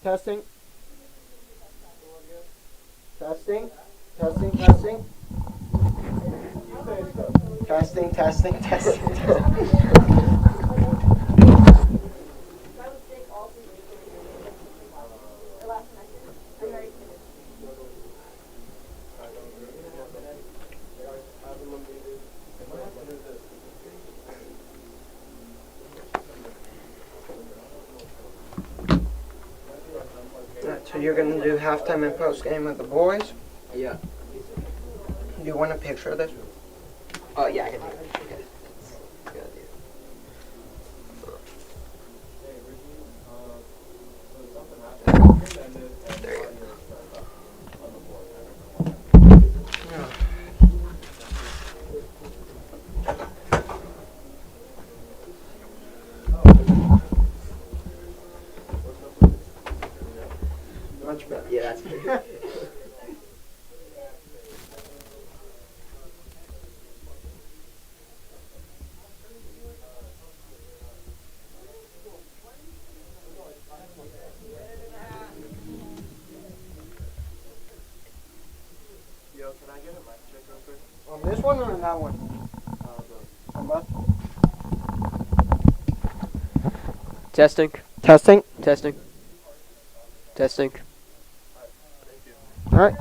Testing. Testing. Testing. Testing. Testing. Testing. Testing. So you're going to do halftime and postgame with the boys? Yeah. Do you want a picture of this? Oh, yeah, I can do it. Okay. Good idea. There you go. Much better. Yeah, that's good. Yo, can I get a mic check real quick? On this one or on that one? On both? Testing. Testing. Testing. Testing. All right.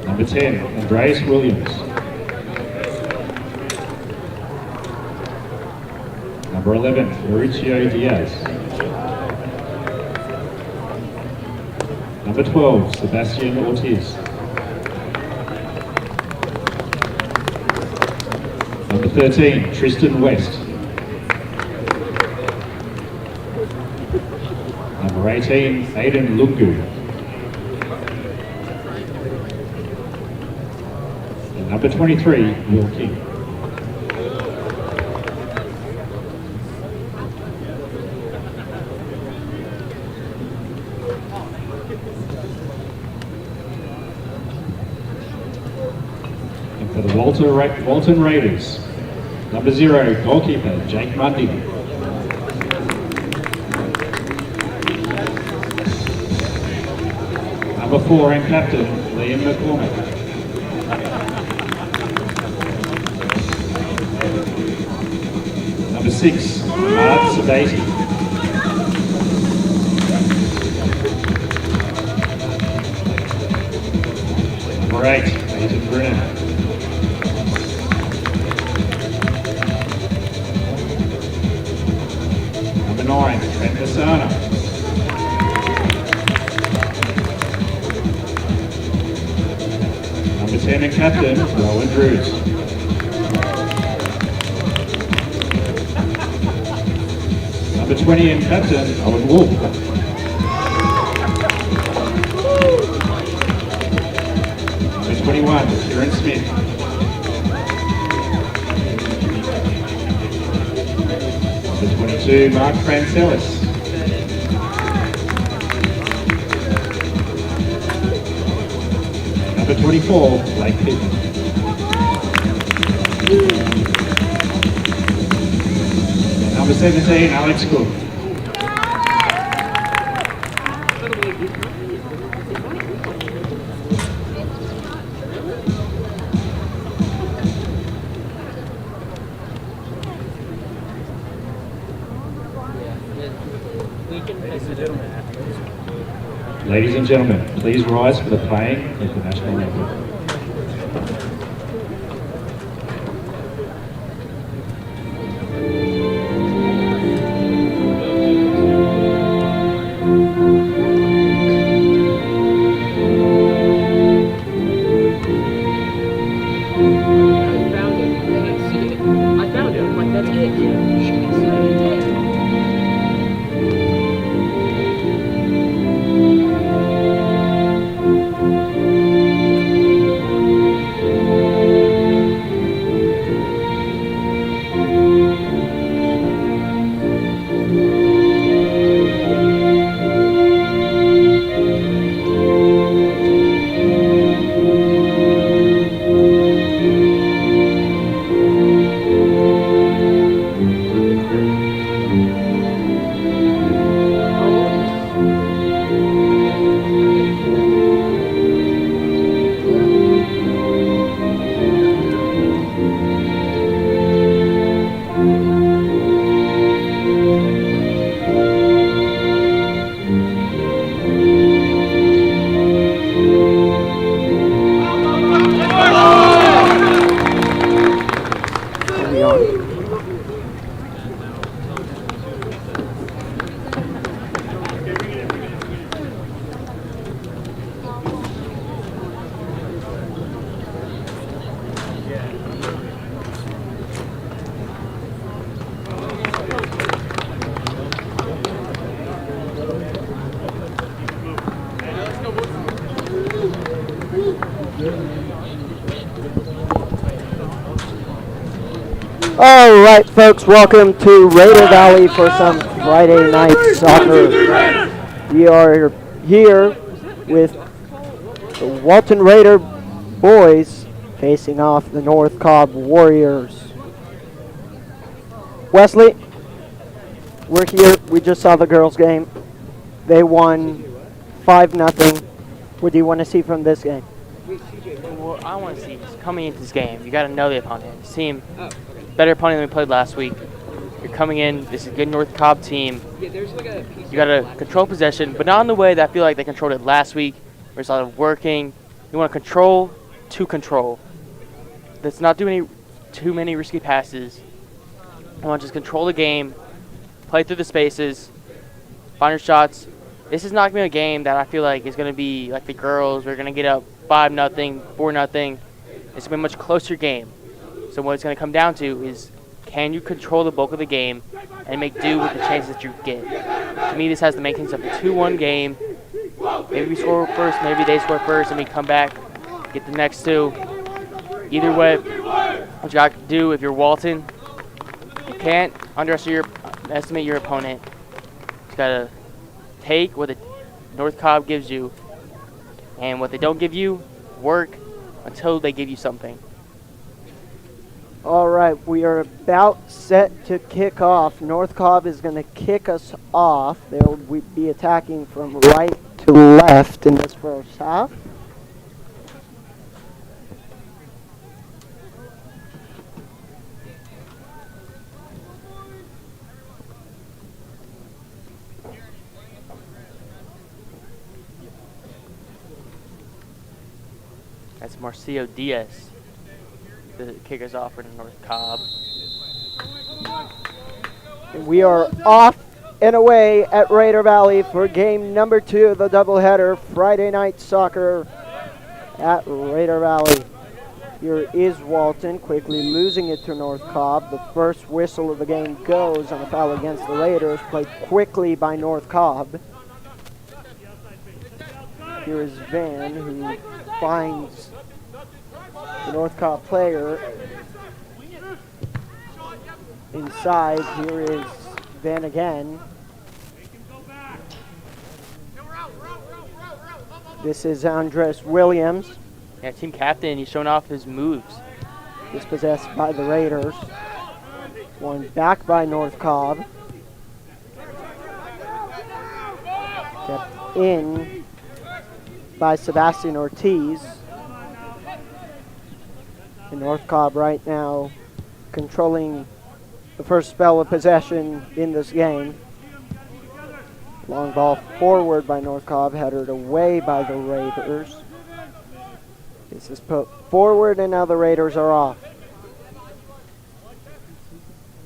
Number 10, Andreas Williams. Number 11, Mauricio Diaz. Number 12, Sebastian Ortiz. Number 13, Tristan West. Number 18, Aidan Lungu. And number 23, Will King. And for the Walton Raiders, number 0, goalkeeper, Jake Mundy. Number 4 and captain, Liam McCormick. 6, Ahmad Sabati. Number 8, Nathan Brennan. Number 9, Trent Masana. Number 10 and captain, Rowan Drews. Number 20 and captain, Owen Wolf. Number 21, Kieran Smith. Number 22, Mark Francelis. Number 24, Blake Pittman. And number 17, Alex Cook. Ladies and gentlemen, please rise for the playing of the national anthem. All right, folks, welcome to Raider Valley for some Friday night soccer. We are here with the Walton Raider boys facing off the North Cobb Warriors. Wesley, we're here. We just saw the girls' game. They won 5-0. What do you want to see from this game? What I want to see is coming into this game, you got to know the opponent. See him better opponent than we played last week. You're coming in, this is a good North Cobb team. You got to control possession, but not in the way that I feel like they controlled it last week. There's a lot of working. You want to control to control. Let's not do too many risky passes. I want to just control the game, play through the spaces, find your shots. This is not going to be a game that I feel like is going to be like the girls. We're going to get up 5-0, 4-0. It's going to be a much closer game. So what it's going to come down to is, can you control the bulk of the game and make do with the chances that you get? To me, this has the makings of a 2-1 game. Maybe we score first, maybe they score first, and we come back, get the next two. Either way, what you got to do if you're Walton, you can't underestimate your opponent. You got to take what the North Cobb gives you, and what they don't give you, work until they give you something. All right, we are about set to kick off. North Cobb is going to kick us off. They'll be attacking from right to left in this first half. That's Marcio Diaz. The kicker's off for North Cobb. And we are off and away at Raider Valley for game number 2 of the doubleheader Friday night soccer at Raider Valley. Here is Walton quickly losing it to North Cobb. The first whistle of the game goes on a foul against the Raiders, played quickly by North Cobb. Here is Van, who finds the North Cobb player inside. Here is Van again. This is Andres Williams. Yeah, team captain, he's showing off his moves. Dispossessed by the Raiders. One back by North Cobb. Kept in by Sebastian Ortiz. And North Cobb right now controlling the first spell of possession in this game. Long ball forward by North Cobb, headed away by the Raiders. This is put forward and now the Raiders are off.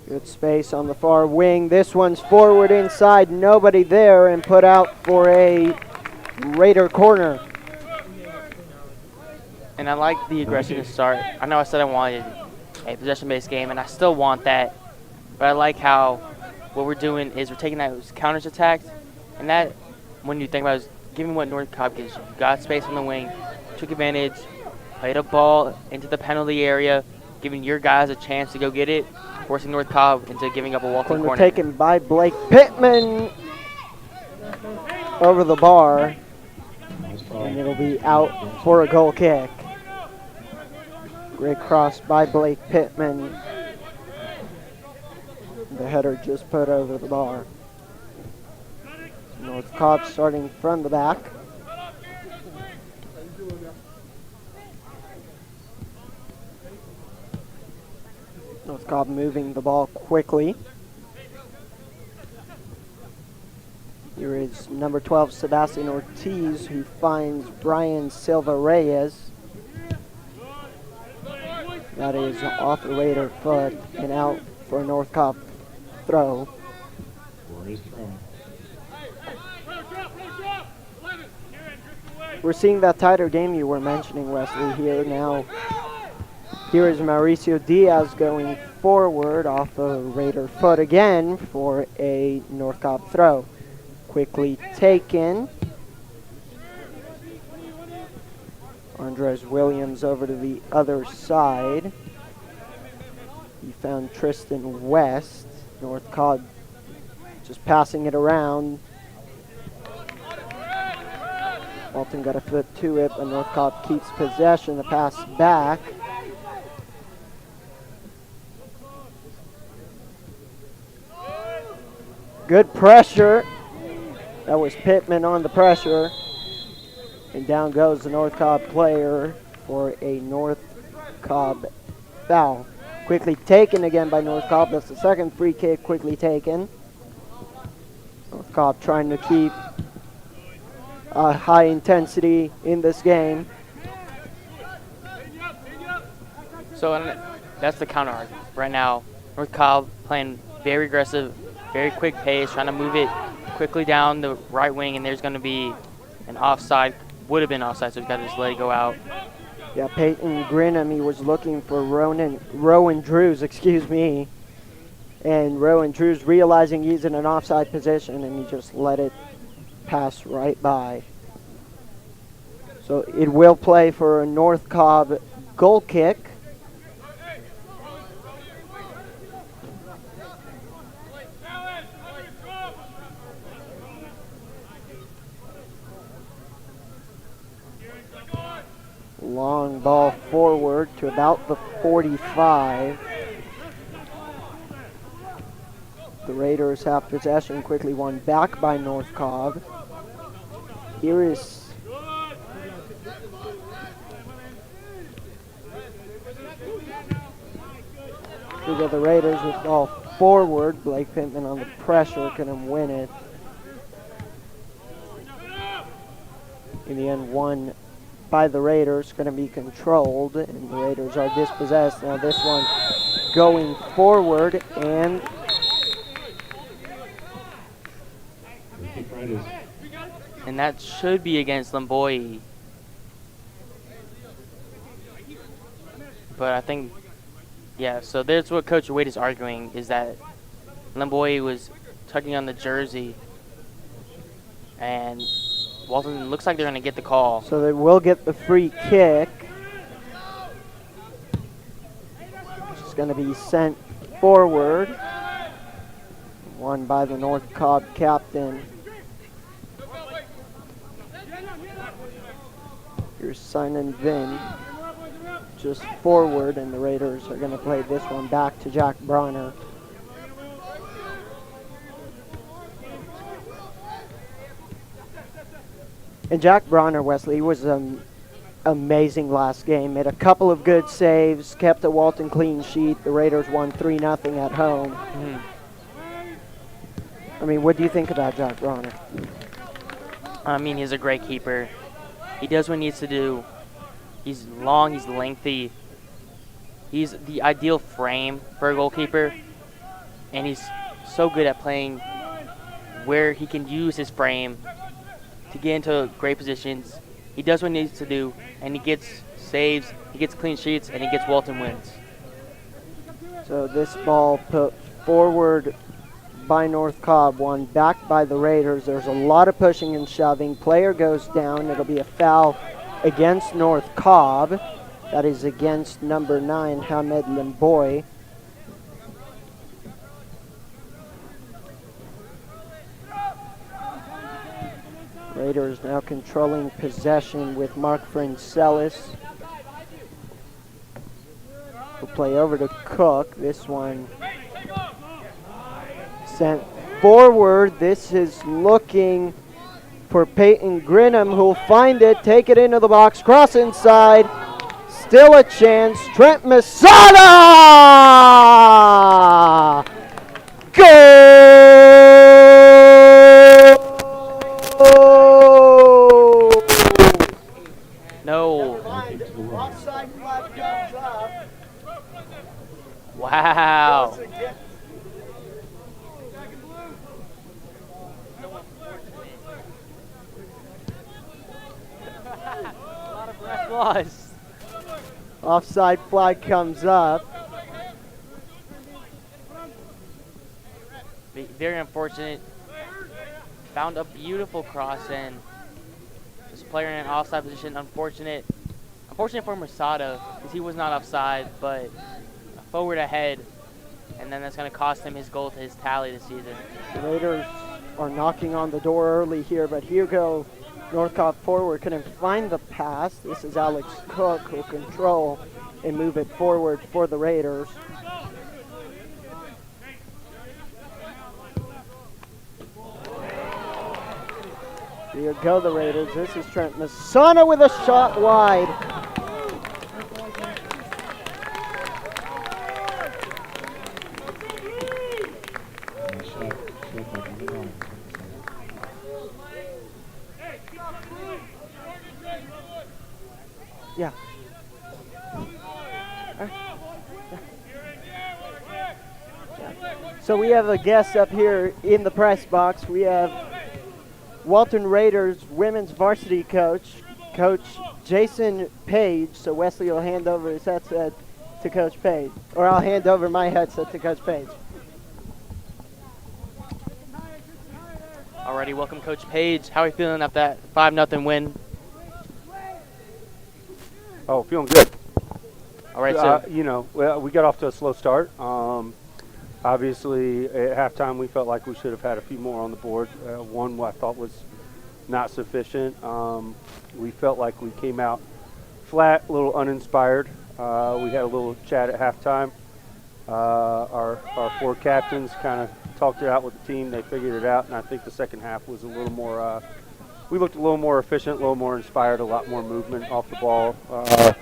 Good space on the far wing. This one's forward inside, nobody there, and put out for a Raider corner. And I like the aggressive start. I know I said I wanted a possession-based game, and I still want that. But I like how what we're doing is we're taking those counters attacks, and that, when you think about it, is giving what North Cobb gives you. You got space on the wing, took advantage, played a ball into the penalty area, giving your guys a chance to go get it, forcing North Cobb into giving up a walking corner. Taken by Blake Pittman over the bar, and it'll be out for a goal kick. Great cross by Blake Pittman. The header just put over the bar. North Cobb starting from the back. North Cobb moving the ball quickly. Here is number 12, Sebastian Ortiz, who finds Brian Silva Reyes. That is off the Raider foot and out for a North Cobb throw. We're seeing that tighter game you were mentioning, Wesley, here now. Here is Mauricio Diaz going forward off the Raider foot again for a North Cobb throw. Quickly taken. Andres Williams over to the other side. He found Tristan West. North Cobb just passing it around. Walton got a foot to it, but North Cobb keeps possession. The pass back. Good pressure. That was Pittman on the pressure. And down goes the North Cobb player for a North Cobb foul. Quickly taken again by North Cobb. That's the second free kick quickly taken. North Cobb trying to keep high intensity in this game. So that's the counter argument. Right now, North Cobb playing very aggressive, very quick pace, trying to move it quickly down the right wing, and there's going to be an offside. Would have been offside, so we've got to just let it go out. Yeah, Peyton Grinham, he was looking for Rowan Drews, and Rowan Drews realizing he's in an offside position, and he just let it pass right by. So it will play for a North Cobb goal kick. Long ball forward to about the 45. The Raiders have possession, quickly won back by North Cobb. Here is the Raiders with ball forward. Blake Pittman on the pressure, couldn't win it. In the end, 1 by the Raiders, going to be controlled, and the Raiders are dispossessed. Now this one going forward, and Raiders. And that should be against Limboy. But I think, yeah, so there's what Coach Wade is arguing, is that Limboy was tugging on the jersey. And Walton looks like they're going to get the call. so they will get the free kick. It's going to be sent forward. Won by the North Cobb captain. Here's Simon Vin. Just forward, and the Raiders are going to play this one back to Jack Bronner. And Jack Bronner, Wesley, was amazing last game. Made a couple of good saves, kept a Walton clean sheet. The Raiders won 3-0 at home. I mean, what do you think about Jack Bronner? I mean, he's a great keeper. He does what he needs to do. He's long, he's lengthy. He's the ideal frame for a goalkeeper. And he's so good at playing where he can use his frame to get into great positions. He does what he needs to do, and he gets saves, he gets clean sheets, and he gets Walton wins. So this ball put forward by North Cobb, one back by the Raiders. There's a lot of pushing and shoving. Player goes down. It'll be a foul against North Cobb. That is against number 9, Hamed Limboy. Raiders now controlling possession with Mark Francelis. We'll play over to Cook. This one sent forward. This is looking for Peyton Grinham, who'll find it, take it into the box, cross inside. Still a chance. Trent Masada! Goal! No. Offside flag comes up. Wow. Lost. Offside flag comes up. Very unfortunate. Found a beautiful cross in. This player in an offside position. Unfortunate for Masada because he was not offside, but forward ahead, and then that's going to cost him his goal to his tally this season. The Raiders are knocking on the door early here, but Hugo North Cobb forward couldn't find the pass. This is Alex Cook who'll control and move it forward for the Raiders. Here go the Raiders. This is Trent Masana with a shot wide. Yeah. So we have a guest up here in the press box. We have Walton Raiders women's varsity coach, Coach Jason Page. So Wesley will hand over his headset to Coach Page, or I'll hand over my headset to Coach Page. Alrighty, welcome Coach Page. How are you feeling after that 5-0 win? Oh, feeling good. All right, so we got off to a slow start. Obviously, at halftime, we felt like we should have had a few more on the board. One I thought was not sufficient. We felt like we came out flat, a little uninspired. We had a little chat at halftime. Our four captains kind of talked it out with the team. They figured it out, and I think the second half was a little more we looked a little more efficient, a little more inspired, a lot more movement off the ball, a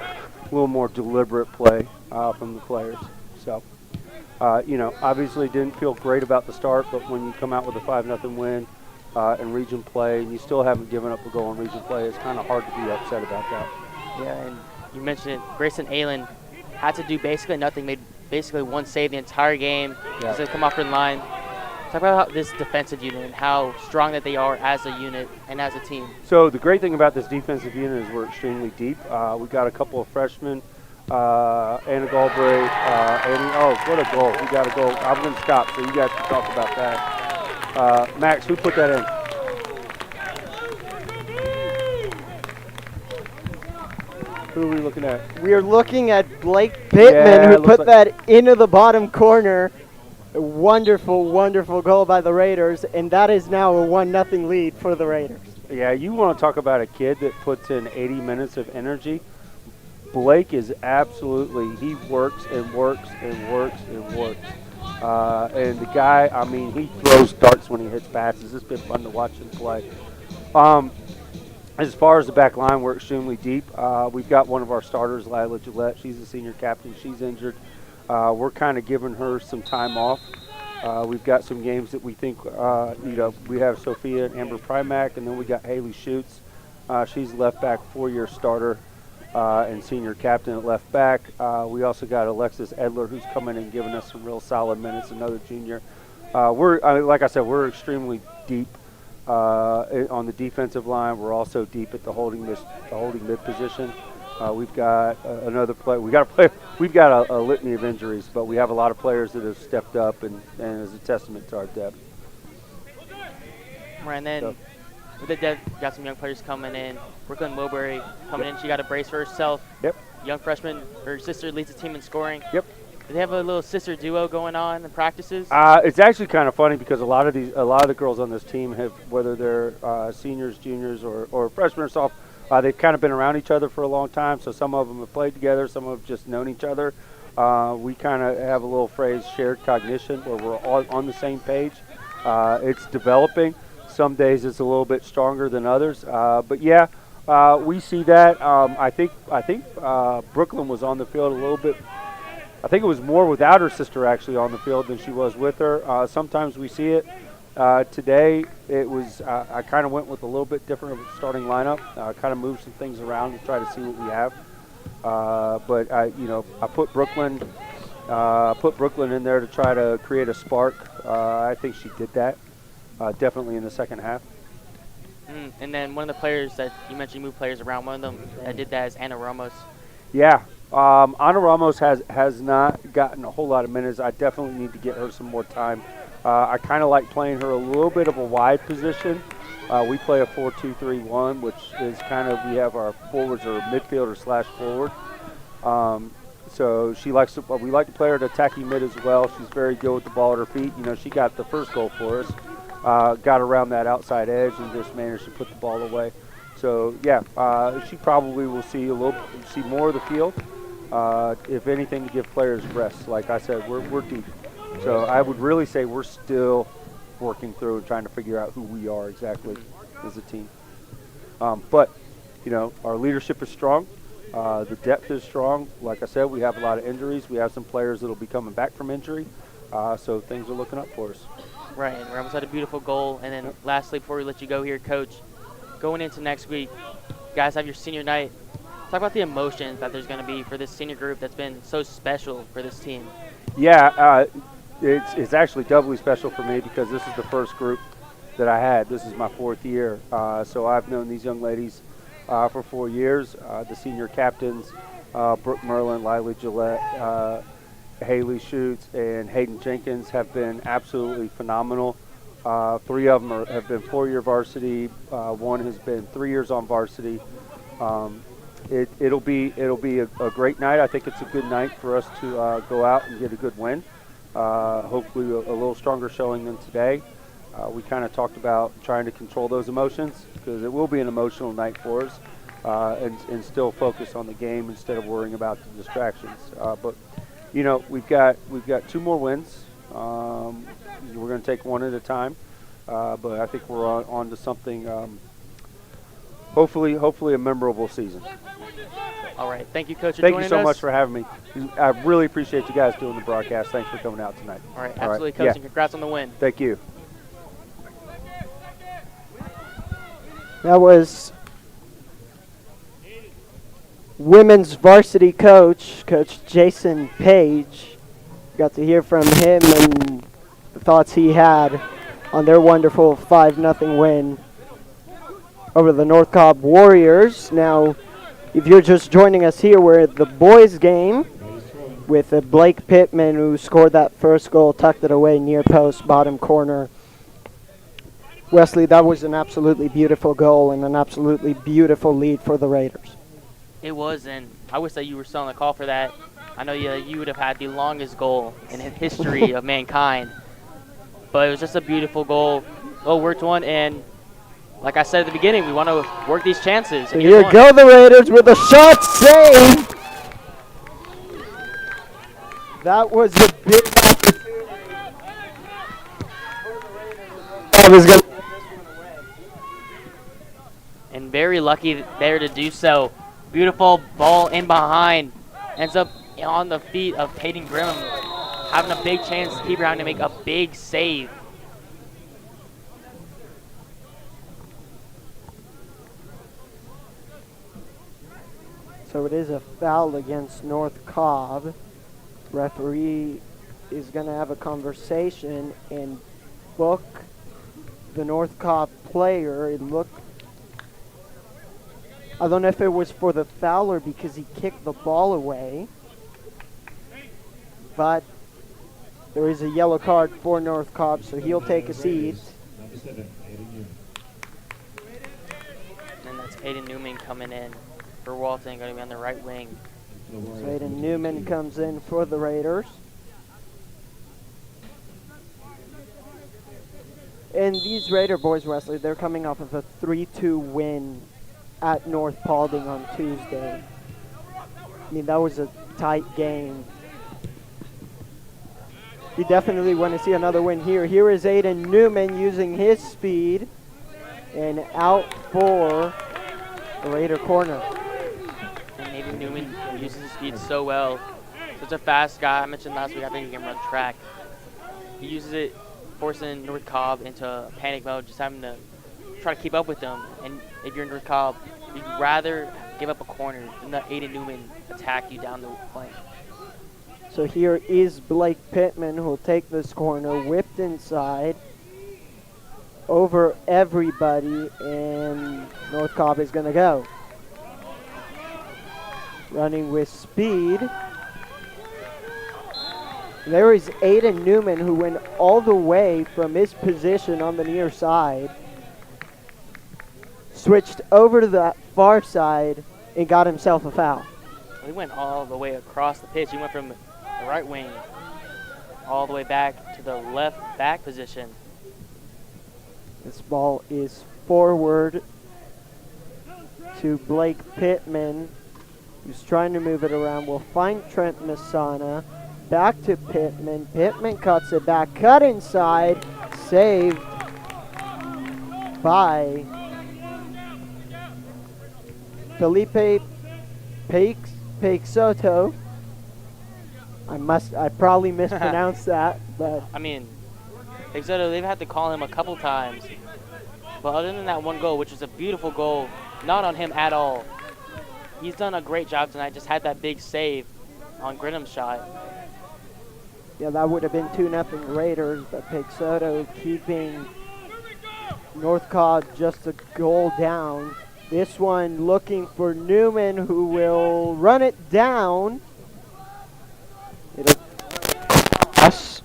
little more deliberate play from the players. So, obviously didn't feel great about the start, but when you come out with a 5-0 win, in region play, and you still haven't given up a goal in region play. It's kind of hard to be upset about that. Yeah, and you mentioned it. Grayson Aylen had to do basically nothing, made basically one save the entire game. Yeah. Just to come off in line. Talk about this defensive unit and how strong that they are as a unit and as a team. So the great thing about this defensive unit is we're extremely deep. We got a couple of freshmen, Anna Galbraith, what a goal. We got a goal. I'm going to stop so you guys can talk about that. Max, who put that in? Who are we looking at? We are looking at Blake Pittman, Yeah, who it looks put like- that into the bottom corner. A wonderful, wonderful goal by the Raiders, and that is now a 1-0 lead for the Raiders. Yeah, you want to talk about a kid that puts in 80 minutes of energy. Blake is absolutely, he works and works and works and works. And the guy, I mean, he throws darts when he hits passes. It's been fun to watch him play. As far as the back line, we're extremely deep. We've got one of our starters, Lila Gillette. She's the senior captain. She's injured. We're kind of giving her some time off. We've got some games that we think, we have Sophia and Amber Primack, and then we got Haley Schutz. She's left back, 4-year starter and senior captain at left back. We also got Alexis Edler, who's coming and giving us some real solid minutes, another junior. Like I said, we're extremely deep on the defensive line. We're also deep at the holding mid position. We've got another play. We've got a litany of injuries, but we have a lot of players that have stepped up, and is a testament to our depth. Right, and then with the depth, you got some young players coming in. Brooklyn Mulberry coming in. She got a brace for herself. Yep. Young freshman, her sister leads the team in scoring. Yep. Do they have a little sister duo going on in practices? It's actually kind of funny because a lot of the girls on this team have, whether they're seniors, juniors, or freshmen or sophomores, they've kind of been around each other for a long time, so some of them have played together, some have just known each other. We kind of have a little phrase, shared cognition, where we're all on the same page. It's developing. Some days it's a little bit stronger than others, but yeah, we see that. I think Brooklyn was on the field a little bit. I think it was more without her sister actually on the field than she was with her. Sometimes we see it. Today, it was. I kind of went with a little bit different of a starting lineup. Kind of moved some things around to try to see what we have. But I put Brooklyn in there to try to create a spark. I think she did that. Definitely in the second half. And then one of the players that you mentioned, you moved players around. One of them that did that is Anna Ramos. Yeah, Ana Ramos has not gotten a whole lot of minutes. I definitely need to get her some more time. I kind of like playing her a little bit of a wide position. We play a 4-2-3-1, which is kind of, we have our forwards or midfielder / forward. So we like to play her at attacking mid as well. She's very good with the ball at her feet. She got the first goal for us. Got around that outside edge and just managed to put the ball away. So yeah, she probably will see more of the field. If anything, to give players rest. Like I said, we're deep. So I would really say we're still working through and trying to figure out who we are exactly as a team. But our leadership is strong. The depth is strong. Like I said, we have a lot of injuries. We have some players that will be coming back from injury. So things are looking up for us. Right, and Ramos had a beautiful goal. And then lastly, before we let you go here, Coach, going into next week, you guys have your senior night. Talk about the emotions that there's going to be for this senior group that's been so special for this team. Yeah, it's actually doubly special for me because this is the first group that I had. This is my 4th year. So I've known these young ladies for 4 years. The senior captains, Brooke Merlin, Lila Gillette, Haley Schutz, and Hayden Jenkins have been absolutely phenomenal. 3 of them have been 4-year varsity. One has been 3 years on varsity. It'll be a great night. I think it's a good night for us to go out and get a good win. Hopefully a little stronger showing than today. We kind of talked about trying to control those emotions because it will be an emotional night for us, and still focus on the game instead of worrying about the distractions. But we've got 2 more wins. We're going to take one at a time, but I think we're on to something. Hopefully a memorable season. All right. Thank you, Coach, for Thank joining you so us. much for having me. I really appreciate you guys doing the broadcast. Thanks for coming out tonight. All right. Absolutely, All right. Coach, Yeah. and congrats on the win. Thank you. That was women's varsity coach, Coach Jason Page. Got to hear from him and the thoughts he had on their wonderful 5-0 win over the North Cobb Warriors. Now, if you're just joining us here, we're at the boys' game with Blake Pittman, who scored that first goal, tucked it away near post, bottom corner. Wesley, that was an absolutely beautiful goal and an absolutely beautiful lead for the Raiders. It was, and I wish that you were still on the call for that. I know you would have had the longest goal in the history of mankind. But it was just a beautiful goal, well-worked one, and like I said at the beginning, we want to work these chances. So here go the Raiders with a shot save. That was a big opportunity. I was going and very lucky there to do so. Beautiful ball in behind. Ends up on the feet of Peyton Grimm, having a big chance to keep around to make a big save. So it is a foul against North Cobb. Referee is going to have a conversation and book the North Cobb player. It looked, I don't know if it was for the foul or because he kicked the ball away, but there is a yellow card for North Cobb, so he'll take a seat. Number 7, Aiden Newman. And that's Aiden Newman coming in for Walton, going to be on the right wing. So Aiden Newman comes in for the Raiders. And these Raider boys, Wesley, they're coming off of a 3-2 win at North Paulding on Tuesday. I mean, that was a tight game. You definitely want to see another win here. Here is Aiden Newman using his speed and out for the Raider corner. And Aiden Newman uses his speed so well. Such a fast guy. I mentioned last week, I think he can run track. He uses it, forcing North Cobb into a panic mode, just having to try to keep up with them. And if you're North Cobb, you'd rather give up a corner than let Aiden Newman attack you down the flank. So here is Blake Pittman, who will take this corner, whipped inside, over everybody, and North Cobb is going to go. Running with speed. There is Aiden Newman, who went all the way from his position on the near side, switched over to the far side, and got himself a foul. He went all the way across the pitch. He went from the right wing all the way back to the left back position. This ball is forward to Blake Pittman, who's trying to move it around. We'll find Trent Masana. Back to Pittman. Pittman cuts it back. Cut inside. Saved by Felipe Peixoto. I probably mispronounced that, but I mean, Peixoto, they've had to call him a couple times. But other than that one goal, which was a beautiful goal, not on him at all. He's done a great job tonight. Just had that big save on Grinham's shot. yeah, that would have been 2-0 Raiders, but Peixoto keeping North Cobb just a goal down. This one looking for Newman, who will run it down. It'll pass.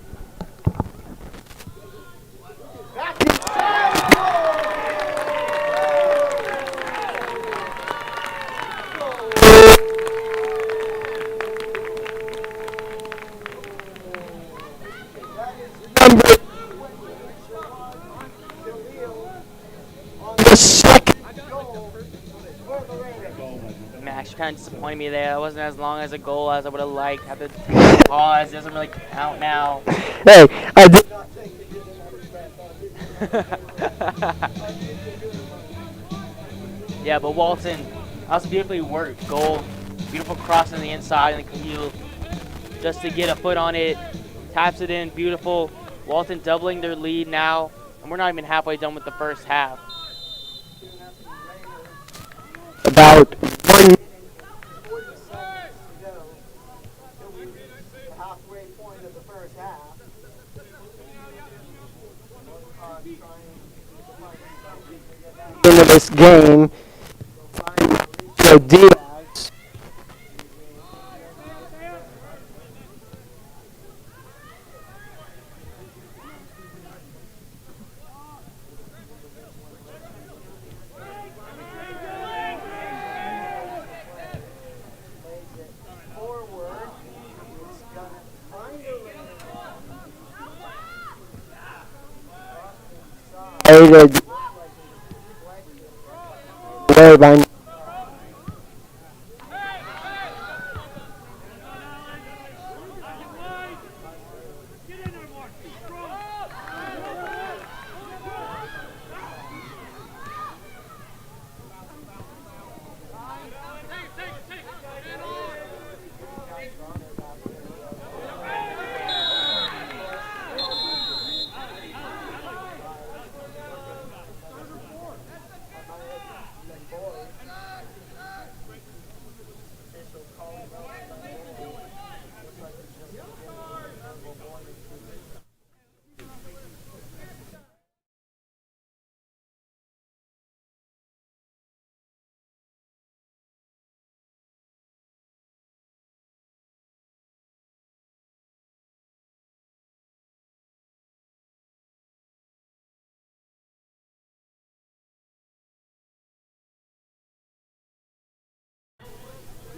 Max kind of disappointed me there. That wasn't as long as a goal as I would have liked. Had to pause. Doesn't really count now. Hey, I did. Yeah, but Walton, that was a beautifully worked goal. Beautiful cross on the inside and the heel. Just to get a foot on it. Taps it in. Beautiful. Walton doubling their lead now. And we're not even halfway done with the first half. about 1 minute. 40 seconds to go. It'll be the halfway point of the first half. Into this game. So Diaz. Aided away by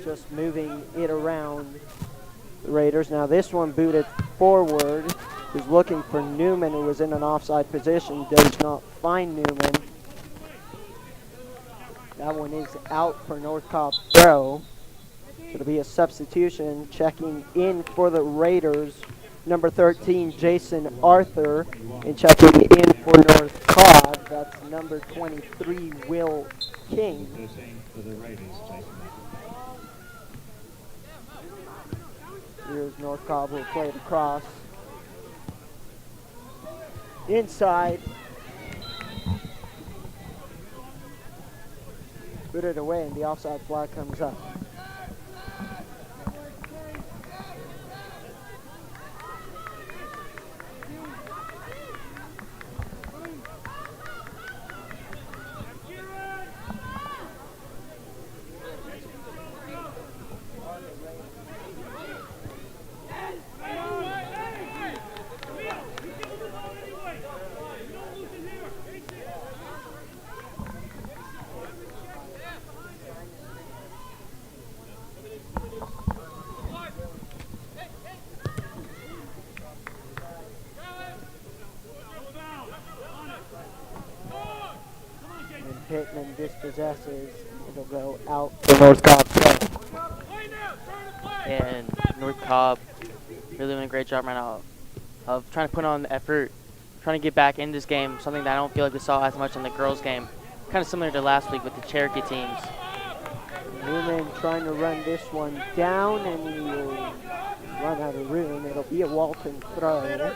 just moving it around the Raiders. Now this one booted forward. Was looking for Newman, who was in an offside position. Does not find Newman. That one is out for North Cobb throw. It'll be a substitution. Checking in for the Raiders, number 13, Jason Arthur. And checking in for North Cobb, that's number 23, Will King. 13 for the Raiders, Jason. Here's North Cobb, will play it across. Inside. Put it away, and the offside flag comes up. Pittman dispossesses. It'll go out for North Cobb. And North Cobb really doing a great job right now of trying to put on the effort, trying to get back in this game, something that I don't feel like we saw as much in the girls' game. Kind of similar to last week with the Cherokee teams. Newman trying to run this one down, and he will run out of room. It'll be a Walton throw.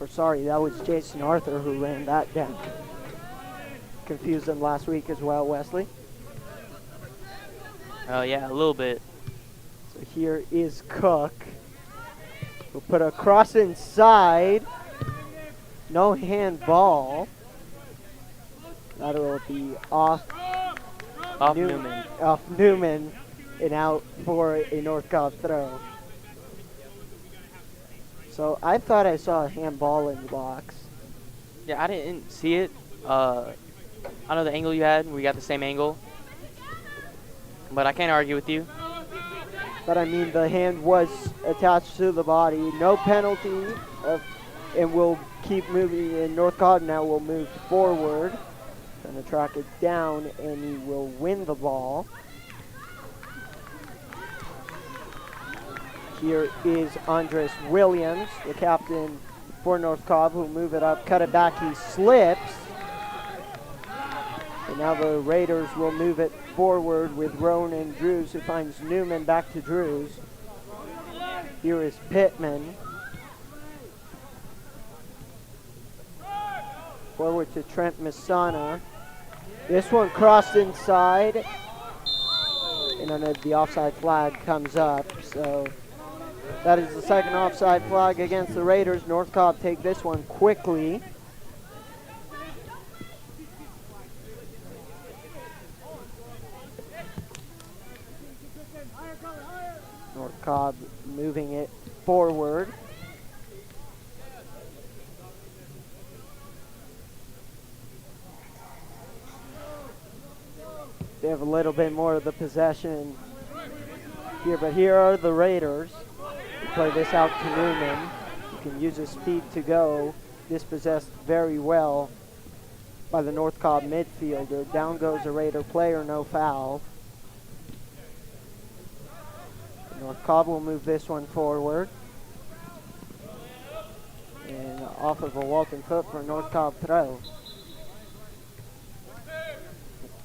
Sorry, that was Jason Arthur who ran that down. Confused them last week as well, Wesley. Oh yeah, a little bit. So here is Cook. We'll put a cross inside. No handball. That'll be off Newman. Off Newman and out for a North Cobb throw. So I thought I saw a handball in the box. Yeah, I didn't see it. I know the angle you had. We got the same angle. But I can't argue with you. But I mean, the hand was attached to the body. No penalty. And we'll keep moving. And North Cobb now will move forward. Going to track it down, and he will win the ball. Here is Andres Williams, the captain for North Cobb, who'll move it up, cut it back, he slips. And now the Raiders will move it forward with Ronan Drews, who finds Newman back to Drews. Here is Pittman. Forward to Trent Misana. This one crossed inside. And then the offside flag comes up. So that is the second offside flag against the Raiders. North Cobb take this one quickly. North Cobb moving it forward. They have a little bit more of the possession here, but here are the Raiders. They play this out to Newman. He can use his speed to go. Dispossessed very well by the North Cobb midfielder. Down goes a Raider player, no foul. North Cobb will move this one forward. And off of a Walton foot for a North Cobb throw.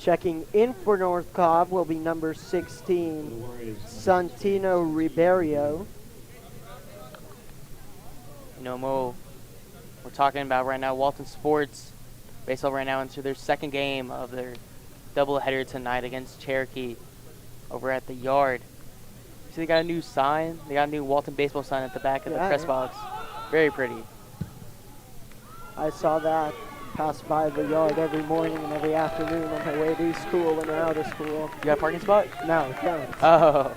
Checking in for North Cobb will be number 16, Santino Ribeiro. You know, Mo, we're talking about right now Walton Sports baseball right now into their second game of their doubleheader tonight against Cherokee over at the Yard. See, they got a new sign. They got a new Walton baseball sign at the back of the press box. Very pretty. I saw that. Pass by the Yard every morning and every afternoon on my way to school and out of school. You got a parking spot? No, don't. Oh.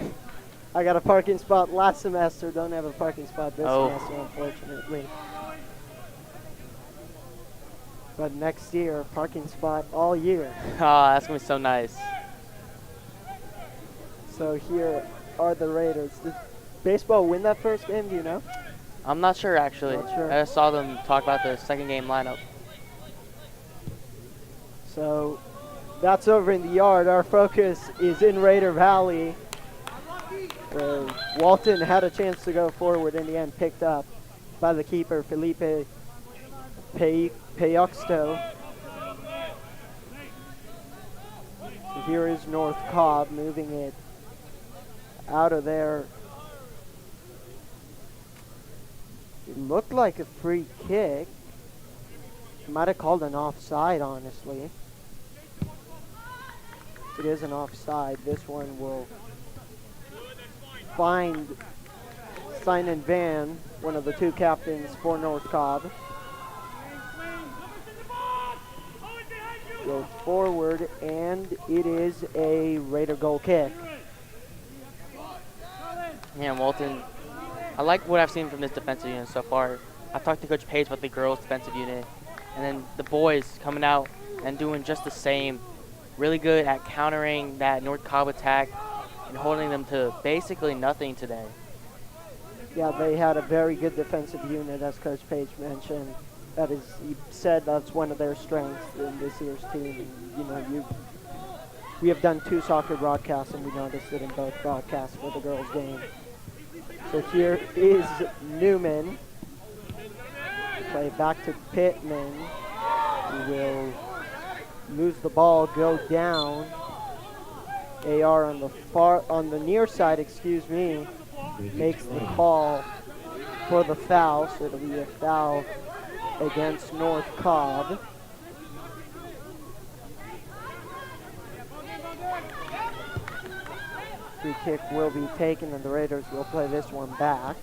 I got a parking spot last semester. Don't have a parking spot this Oh. semester, unfortunately. But next year, parking spot all year. Oh, that's going to be so nice. So here are the Raiders. Did baseball win that first game, do you know? I'm not sure, actually. Not sure. I just saw them talk about the second game lineup. So that's over in the Yard. Our focus is in Raider Valley. Walton had a chance to go forward, in the end picked up by the keeper, Felipe Payoxto. So here is North Cobb moving it out of there. It looked like a free kick. Might have called an offside, honestly. It is an offside. This one will find Simon Van, one of the two captains for North Cobb. Go forward, and it is a Raider goal kick. Yeah, Walton, I like what I've seen from this defensive unit so far. I talked to Coach Page about the girls' defensive unit, and then the boys coming out and doing just the same. Really good at countering that North Cobb attack and holding them to basically nothing today. Yeah, they had a very good defensive unit, as Coach Page mentioned. That is, he said that's one of their strengths in this year's team. You know, we have done 2 soccer broadcasts, and we noticed it in both broadcasts for the girls' game. So here is Newman. Play back to Pittman, who will lose the ball, go down. AR on the near side, makes the call for the foul, so it'll be a foul against North Cobb. Free kick will be taken, and the Raiders will play this one back.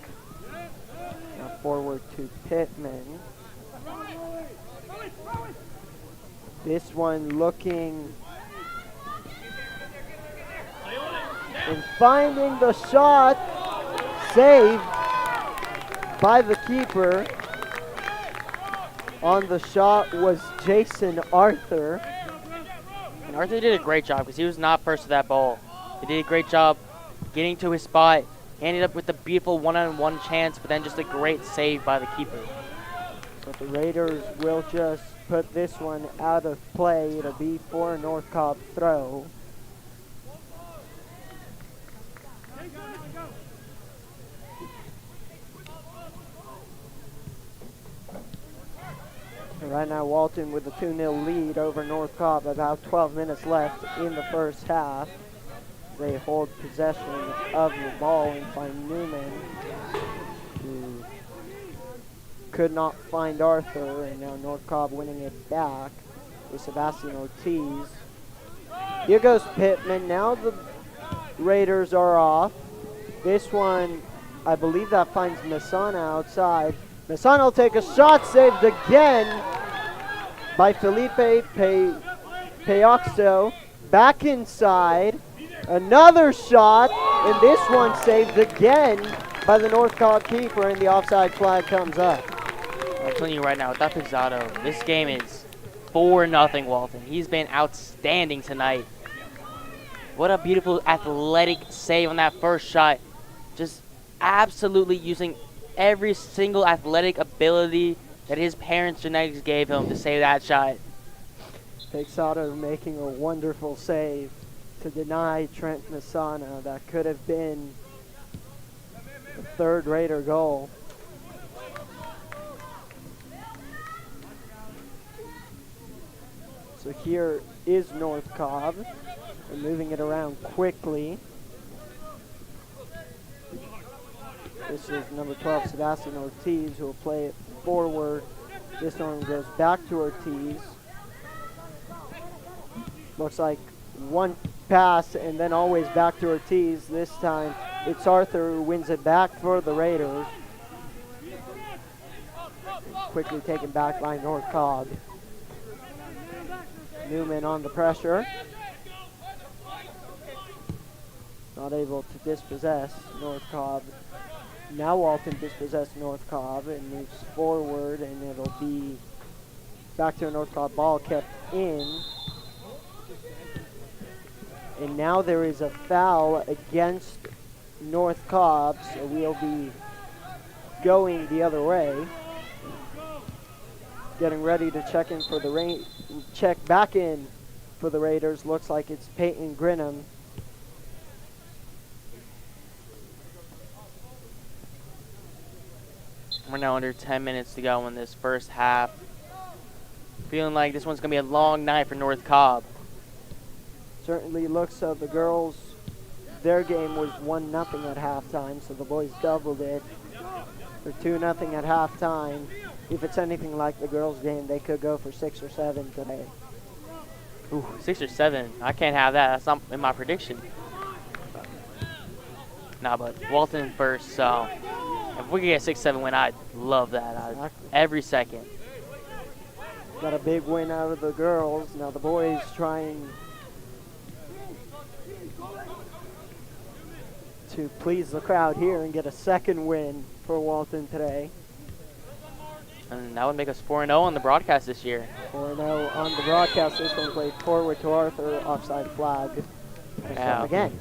Now forward to Pittman. This one looking and finding the shot, saved by the keeper. On the shot was Jason Arthur. And Arthur did a great job because he was not first to that ball. He did a great job getting to his spot, ended up with a beautiful one-on-one chance, but then just a great save by the keeper. So the Raiders will just put this one out of play. It'll be for a North Cobb throw. Right now, Walton with a 2-0 lead over North Cobb. About 12 minutes left in the first half. they hold possession of the ball and find Newman, who could not find Arthur, and now North Cobb winning it back with Sebastian Ortiz. Here goes Pittman. Now the Raiders are off. This one, I believe that finds Masana outside. Masana will take a shot, saved again by Felipe Payoxo. Back inside. Another shot, and this one saved again by the North Cobb keeper, and the offside flag comes up. I'm telling you right now, without Pizzato, this game is 4-0 Walton. He's been outstanding tonight. What a beautiful athletic save on that first shot. Just absolutely using every single athletic ability that his parents' genetics gave him to save that shot. Pizzato making a wonderful save to deny Trent Masana. That could have been the third Raider goal. So here is North Cobb. They're moving it around quickly. This is number 12, Sebastian Ortiz, who will play it forward. This one goes back to Ortiz. Looks like one pass and then always back to Ortiz. This time it's Arthur who wins it back for the Raiders. Quickly taken back by North Cobb. Newman on the pressure. Not able to dispossess North Cobb. Now Walton dispossessed North Cobb and moves forward, and it'll be back to a North Cobb ball kept in. And now there is a foul against North Cobb, so we'll be going the other way. Getting ready to check in for the check back in for the Raiders. Looks like it's Peyton Grinham. We're now under 10 minutes to go in this first half. Feeling like this one's going to be a long night for North Cobb. Certainly looks so. The girls, their game was 1-0 at halftime, so the boys doubled it. They're 2-0 at halftime. If it's anything like the girls' game, they could go for 6 or 7 today. Ooh, 6 or 7. I can't have that. That's not in my prediction. Nah, but Walton first, so if we could get a 6-7 win, I'd love that. Every second. Got a big win out of the girls. Now the boys trying to please the crowd here and get a second win for Walton today. And that would make us 4-0 on the broadcast this year. 4-0 on the broadcast. This one played forward to Arthur. Offside flag. Yeah. Again.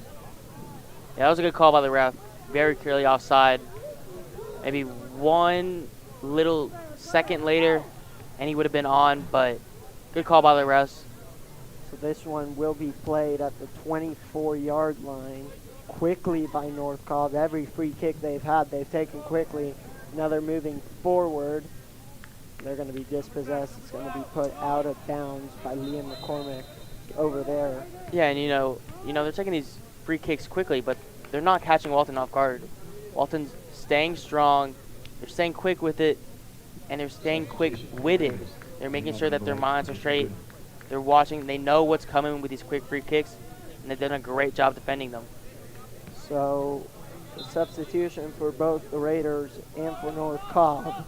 Yeah, that was a good call by the ref. Very clearly offside. Maybe one little second later, and he would have been on, but good call by the refs. So this one will be played at the 24-yard line. Quickly by North Cobb. Every free kick they've had, they've taken quickly. Now they're moving forward. They're going to be dispossessed. It's going to be put out of bounds by Liam McCormick over there. Yeah, and you know they're taking these free kicks quickly, but they're not catching Walton off guard. Walton's staying strong. They're staying quick with it, and they're staying quick-witted. They're making sure that their minds are straight. They're watching. They know what's coming with these quick free kicks, and they've done a great job defending them. So a substitution for both the Raiders and for North Cobb.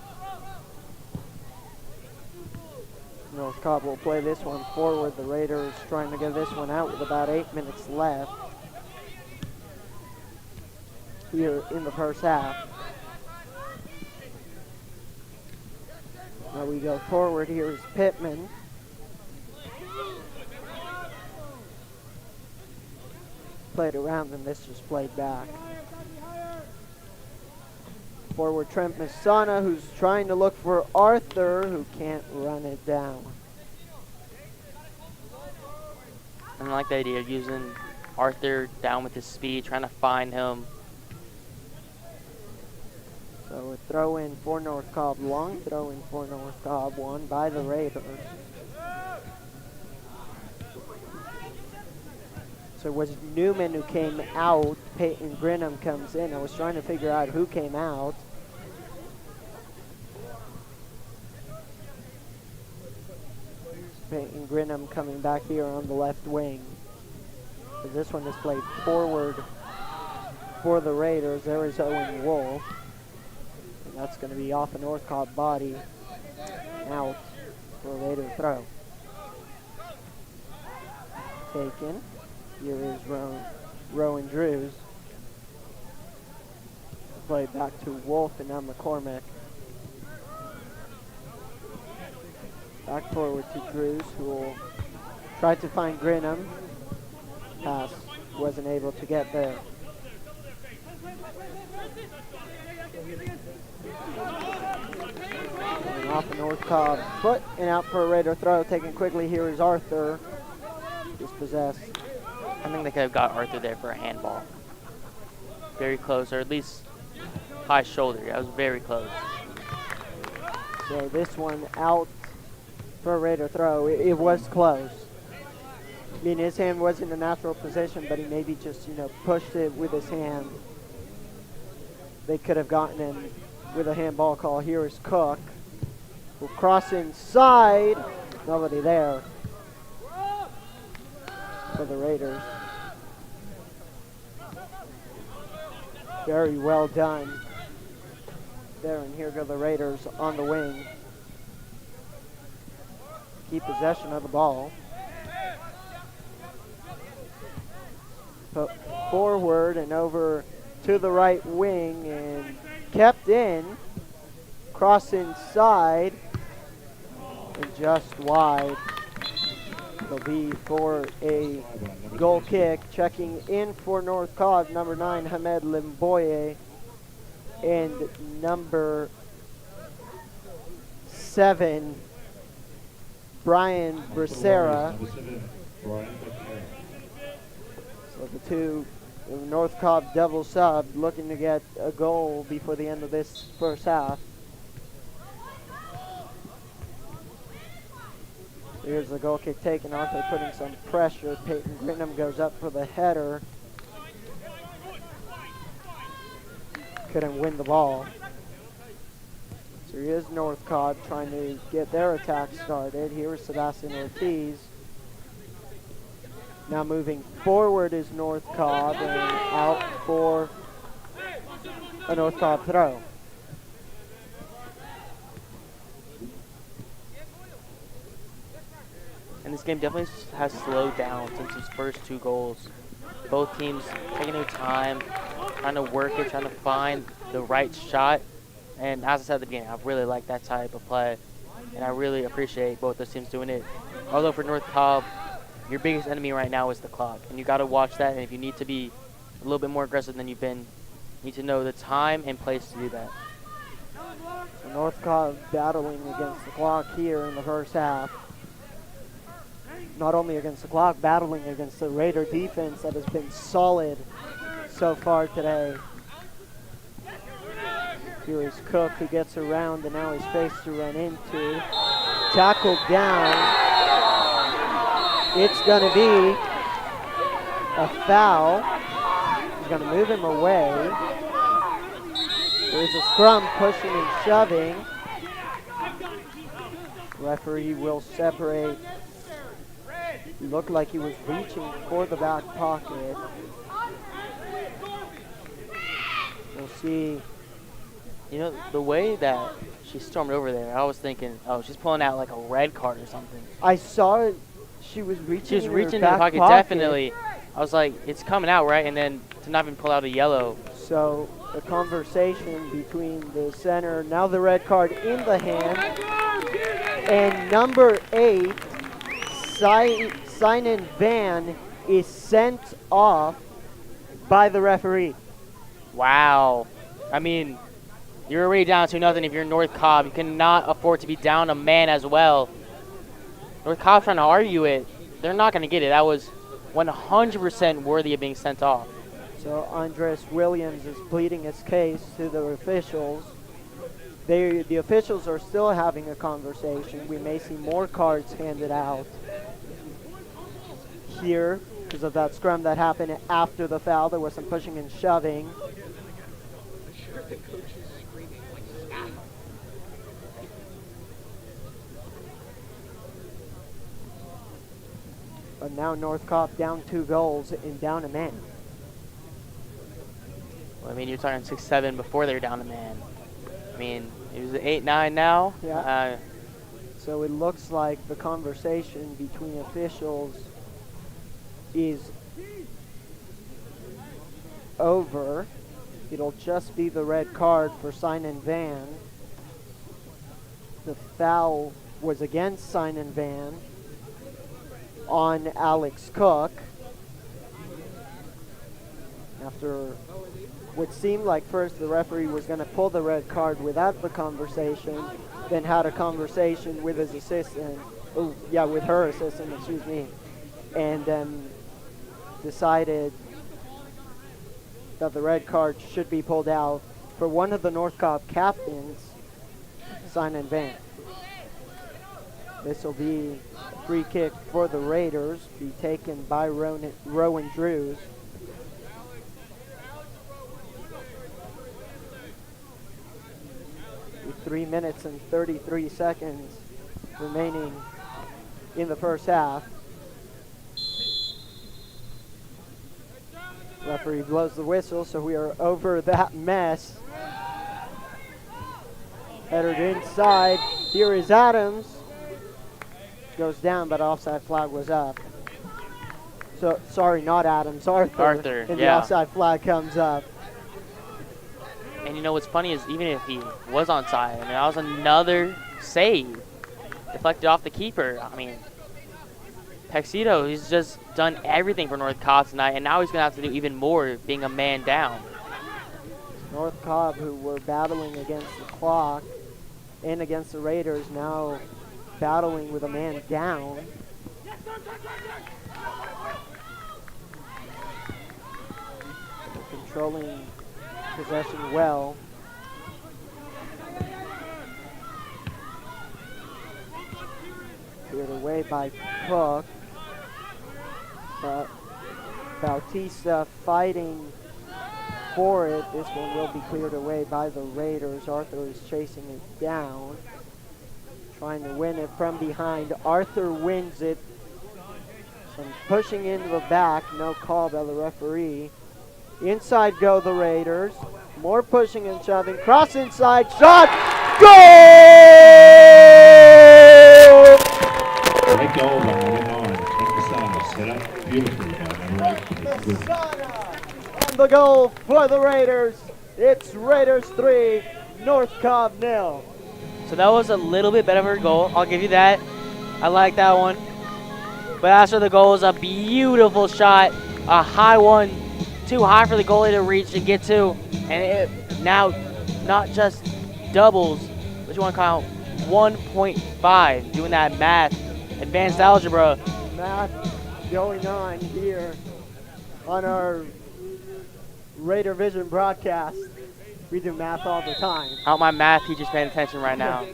North Cobb will play this one forward. The Raiders trying to get this one out with about 8 minutes left here in the first half. Now we go forward. Here is Pittman. Played around and this just played back. Forward Trent Masana, who's trying to look for Arthur, who can't run it down. I like the idea of using Arthur down with his speed, trying to find him. So a throw in for North Cobb, long throw in for North Cobb, won by the Raiders. So it was Newman who came out. Peyton Grinham comes in. I was trying to figure out who came out. Peyton Grinham coming back here on the left wing. But this one is played forward for the Raiders. There is Owen Wolf. And that's going to be off a North Cobb body. Out for a Raider throw. Taken. Here is Rowan Drews. Play back to Wolf and now McCormick. Back forward to Drews, who will try to find Grinham. Pass wasn't able to get there. Coming off a North Cobb foot and out for a Raider throw. Taken quickly. Here is Arthur. Dispossessed. I think they could have got Arthur there for a handball. Very close, or at least high shoulder. That was very close. So this one out for a Raider throw. It was close. I mean, his hand was in a natural position, but he maybe just, pushed it with his hand. They could have gotten him with a handball call. Here is Cook. Will cross inside. Nobody there for the Raiders. Very well done there, and here go the Raiders on the wing. Keep possession of the ball. Put forward and over to the right wing and kept in. Cross inside and just wide. It'll be for a goal kick. Checking in for North Cobb, number 9, Hamed Limboye, and number 7, Brian Bracera. So the two North Cobb double sub looking to get a goal before the end of this first half. Here's the goal kick taken. Arthur putting some pressure. Peyton Grinham goes up for the header. Couldn't win the ball. So here's North Cobb trying to get their attack started. Here's Sebastian Ortiz. Now moving forward is North Cobb and out for a North Cobb throw. And this game definitely has slowed down since his first 2 goals. Both teams taking their time, trying to work it, trying to find the right shot. And as I said at the beginning, I really like that type of play. And I really appreciate both those teams doing it. Although for North Cobb, your biggest enemy right now is the clock. And you got to watch that. And if you need to be a little bit more aggressive than you've been, you need to know the time and place to do that. So North Cobb battling against the clock here in the first half. Not only against the clock, battling against the Raider defense that has been solid so far today. Here is Cook, who gets around and now he's faced to run into. Tackled down. It's going to be a foul. He's going to move him away. There's a scrum, pushing and shoving. Referee will separate. Looked like he was reaching for the back pocket. We'll see. You know, the way that she stormed over there, I was thinking, oh, she's pulling out like a red card or something. I saw it. She was reaching. She was in reaching in her the back pocket, definitely. I was like, it's coming out, right? And then to not even pull out a yellow. So the conversation between the center, now the red card in the hand, and number 8, Sinan Van, is sent off by the referee. Wow. I mean, you're already down 2-0 if you're North Cobb. You cannot afford to be down a man as well. North Cobb trying to argue it. They're not going to get it. That was 100% worthy of being sent off. So Andres Williams is pleading his case to the officials. The officials are still having a conversation. We may see more cards handed out here because of that scrum that happened after the foul. There was some pushing and shoving. But now North Cobb down 2 goals and down a man. Well, I mean, you're talking 6-7 before they were down a man. I mean, it was 8-9 now. Yeah. So it looks like the conversation between officials is over. It'll just be the red card for Simon Van. The foul was against Simon Van on Alex Cook. After what seemed like first the referee was going to pull the red card without the conversation, then had a conversation with his assistant, with her assistant, excuse me, and then decided that the red card should be pulled out for one of the North Cobb captains, Simon Van. This will be a free kick for the Raiders, be taken by Rowan Drews. With 3 minutes and 33 seconds remaining in the first half. Referee blows the whistle, so we are over that mess. Headed inside. Here is Adams. Goes down, but offside flag was up. So, sorry, not Adams, Arthur. And the offside flag comes up. And you know what's funny is even if he was onside, I mean, that was another save. Deflected off the keeper. I mean, Pexito, he's just done everything for North Cobb tonight, and now he's going to have to do even more being a man down. North Cobb, who were battling against the clock and against the Raiders, now battling with a man down. Controlling possession well. Cleared away by Cook. But Bautista fighting for it. This one will be cleared away by the Raiders. Arthur is chasing it down. Trying to win it from behind. Arthur wins it. Some pushing into the back. No call by the referee. Inside go the Raiders. More pushing and shoving. Cross inside. Shot. Goal! Great goal by number 9. Ken set up beautifully by number 8. On the goal for the Raiders. It's Raiders 3, North Cobb 0. So that was a little bit better of a goal. I'll give you that. I like that one. But after the goal is a beautiful shot. A high one. Too high for the goalie to reach and get to. And it now not just doubles, but you want to call 1.5. Doing that math. Advanced algebra. Math going on here on our Raider Vision broadcast. We do math all the time. Out my math teacher's paying attention right now.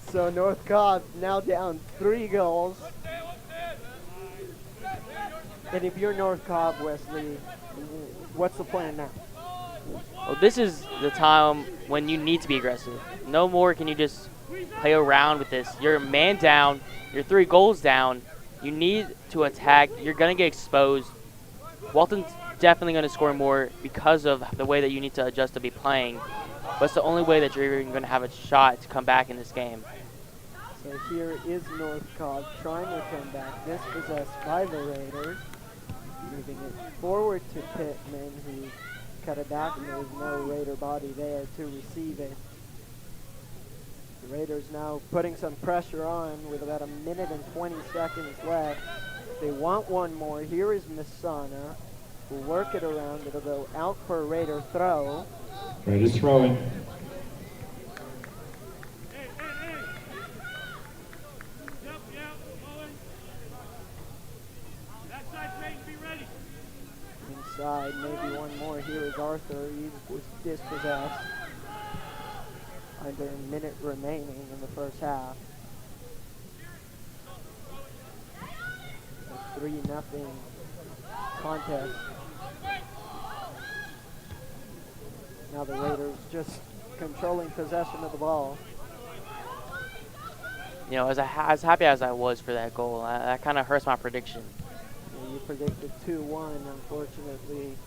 So North Cobb now down 3 goals. And if you're North Cobb, Wesley, what's the plan now? Well, this is the time when you need to be aggressive. No more can you just play around with this. You're a man down. You're 3 goals down. You need to attack. You're going to get exposed. Walton's definitely going to score more because of the way that you need to adjust to be playing. But it's the only way that you're even going to have a shot to come back in this game. So here is North Cobb trying to come back, dispossessed by the Raiders. Moving it forward to Pittman, who cut it back, and there's no Raider body there to receive it. The Raiders now putting some pressure on with about 1 minute and 20 seconds left. They want one more. Here is Masana. Will work it around. It'll go out for a Raider throw. Raiders throwing. Inside, maybe one more. Here is Arthur. He was dispossessed. Under a minute remaining in the first half. 3-0 contest. Now the Raiders just controlling possession of the ball. You know, as happy as I was for that goal, that kind of hurts my prediction. You predicted 2-1, unfortunately.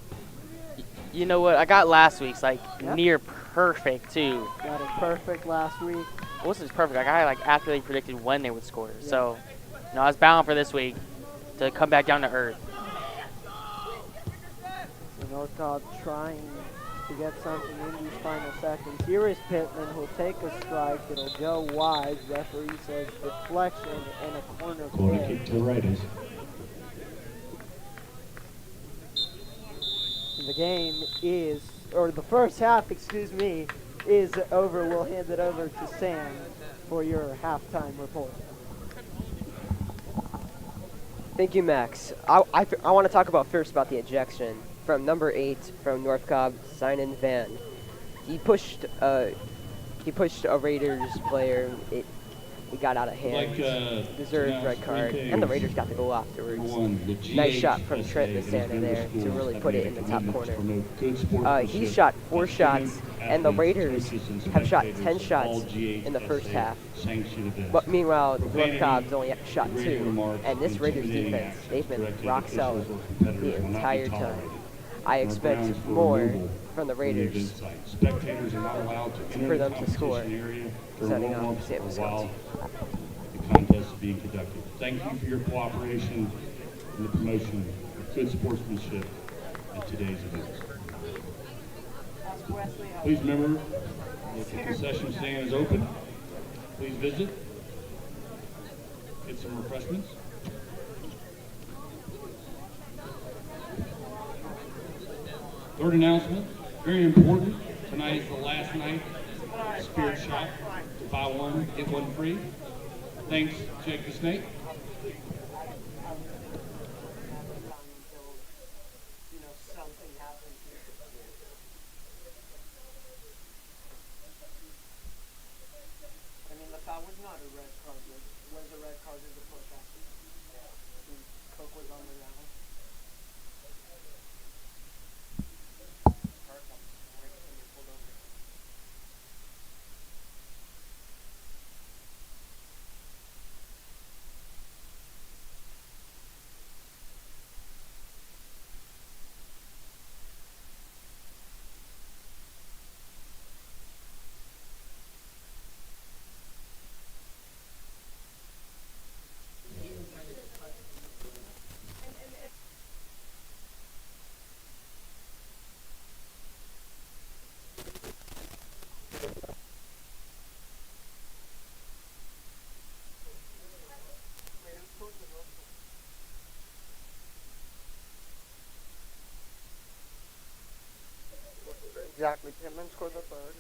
You know what? I got last week's like Yep. near perfect too. Got it perfect last week. Well, this is perfect. I got like accurately predicted when they would score. Yeah. So, you know, I was bound for this week to come back down to earth. So North Cobb trying to get something in these final seconds. Here is Pittman who'll take a strike. It'll go wide. Referee says deflection and a corner Corner kick. kick to the Raiders. The game is, or the first half, excuse me, is over. We'll hand it over to Sam for your halftime report. Thank you, Max. I want to talk first about the ejection from number 8 from North Cobb, Sinan Van. He pushed a Raiders player. It got out of hand. Deserved red card, and the Raiders got the goal afterwards. Nice shot from Trent Mastana there to really put it in the top corner. He shot 4 shots, and the Raiders have shot 10 shots in the first half. But meanwhile, North Cobb's only shot 2, and this Raiders defense, they've been rock solid the entire time. I expect more from the Raiders for them to score, setting up San Wisconsin. The contest is being conducted. Thank you for your cooperation in the promotion of good sportsmanship at today's events. Please remember that the concession stand is open. Please visit. Get some refreshments. Third announcement, very important. Tonight is the last night. Spirit shop. Buy one, get one free. Thanks, Jake the Snake. Something happens here. I mean, the foul was not a red card. Was a red card as a push after. Cook was on the ground. Exactly. Pittman scored the third.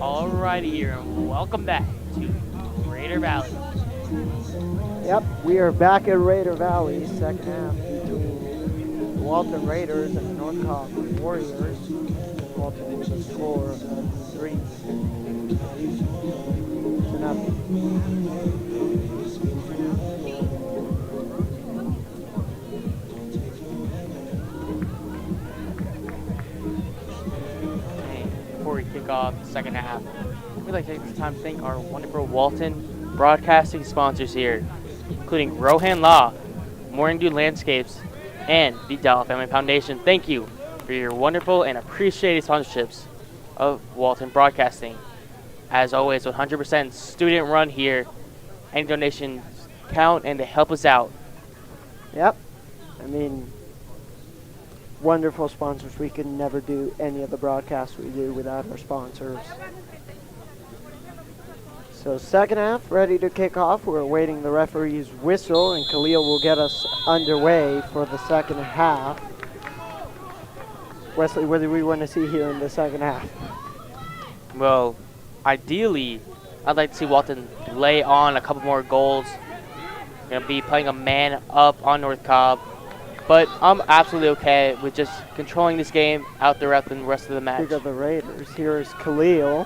Alrighty here, and welcome back to Raider Valley. Yep, we are back at Raider Valley, second half between the Walton Raiders and the North Cobb Warriors. Walton with a score of 3-0. Before we kick off the second half, we'd like to take this time to thank our wonderful Walton broadcasting sponsors here, including Rohan Law, Morning Dew Landscapes, and the Dalla Family Foundation. Thank you for your wonderful and appreciated sponsorships of Walton Broadcasting. As always, 100% student run here. Any donations count and they help us out. Yep, I mean, wonderful sponsors. We could never do any of the broadcasts we do without our sponsors. So second half, ready to kick off. We're awaiting the referee's whistle, and Khalil will get us underway for the second half. Wesley, what do we want to see here in the second half? Well, ideally, I'd like to see Walton lay on a couple more goals. Going to be playing a man up on North Cobb. But I'm absolutely okay with just controlling this game out throughout the rest of the match. Pick up the Raiders. Here is Khalil.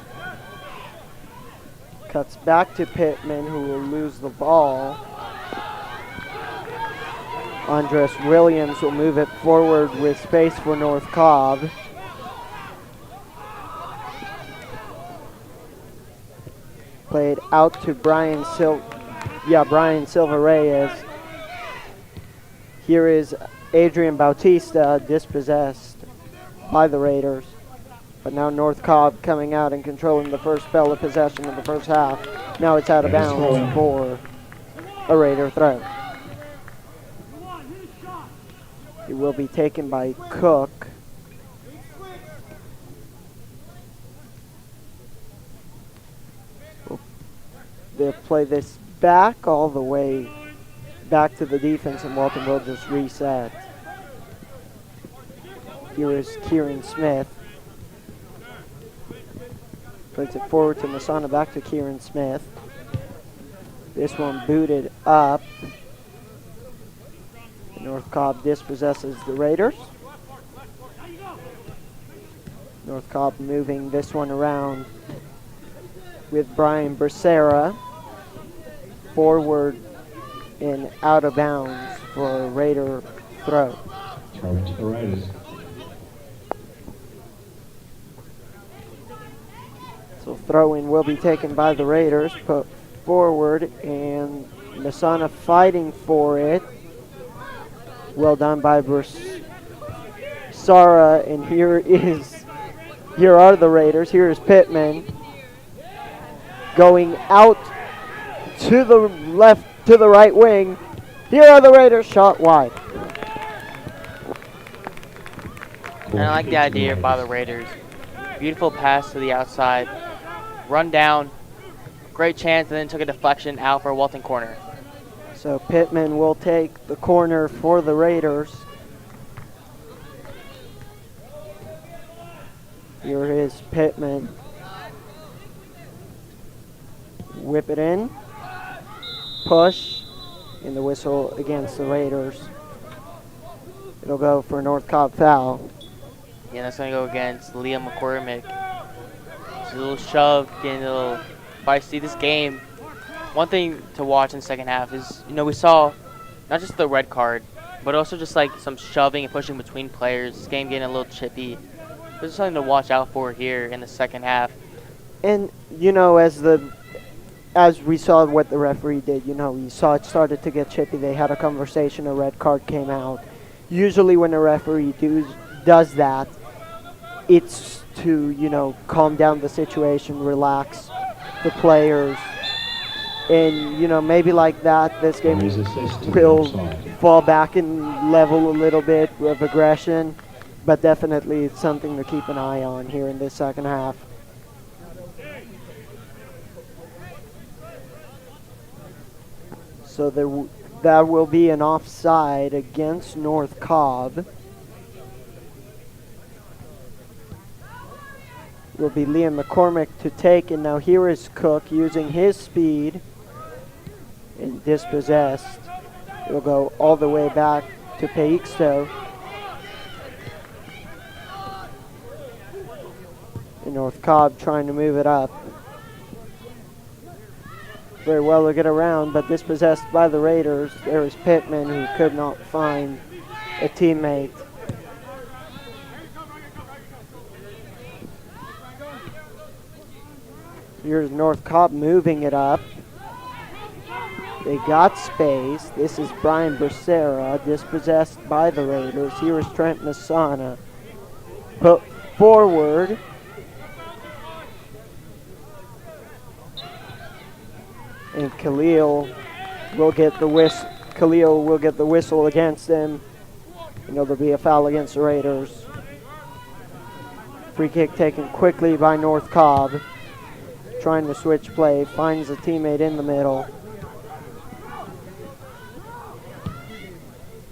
Cuts back to Pittman, who will lose the ball. Andres Williams will move it forward with space for North Cobb. Played out to Brian Silva Reyes. Here is Adrian Bautista, dispossessed by the Raiders. But now North Cobb coming out and controlling the first spell of possession of the first half. Now it's out of bounds for a Raider throw. It will be taken by Cook. They'll play this back all the way back to the defense, and Walton will just reset. Here is Kieran Smith. Plays it forward to Masana, back to Kieran Smith. This one booted up. North Cobb dispossesses the Raiders. North Cobb moving this one around with Brian Becerra. Forward and out of bounds for a Raider throw. Throw it to the Raiders. So throw-in will be taken by the Raiders, put forward, and Masana fighting for it. Well done by Sara, and here are the Raiders. Here is Pittman going out to the left, to the right wing. Here are the Raiders, shot wide. And I like the idea by the Raiders. Beautiful pass to the outside. Run down. Great chance, and then took a deflection out for a Walton corner. So Pittman will take the corner for the Raiders. Here is Pittman. Whip it in. Push. And the whistle against the Raiders. It'll go for North Cobb foul. Yeah, that's going to go against Liam McCormick. It's a little shove, getting a little feisty. This game, one thing to watch in the second half is, we saw not just the red card, but also just like some shoving and pushing between players. This game getting a little chippy. There's something to watch out for here in the second half. And, as we saw what the referee did, you saw it started to get chippy. They had a conversation, a red card came out. Usually when a referee does that, it's to, calm down the situation, relax the players. And, maybe like that, this game will fall back and level a little bit of aggression. But definitely it's something to keep an eye on here in this second half. So that will be an offside against North Cobb. will be Liam McCormick to take, and now here is Cook using his speed and dispossessed. It'll go all the way back to Peixto. And North Cobb trying to move it up. Very well to get around, but dispossessed by the Raiders. There is Pittman, who could not find a teammate. Here's North Cobb moving it up. They got space. This is Brian Becerra, dispossessed by the Raiders. Here is Trent Masana. Put forward. And Khalil will get the whistle against him. And there'll be a foul against the Raiders. Free kick taken quickly by North Cobb. Trying to switch play, finds a teammate in the middle.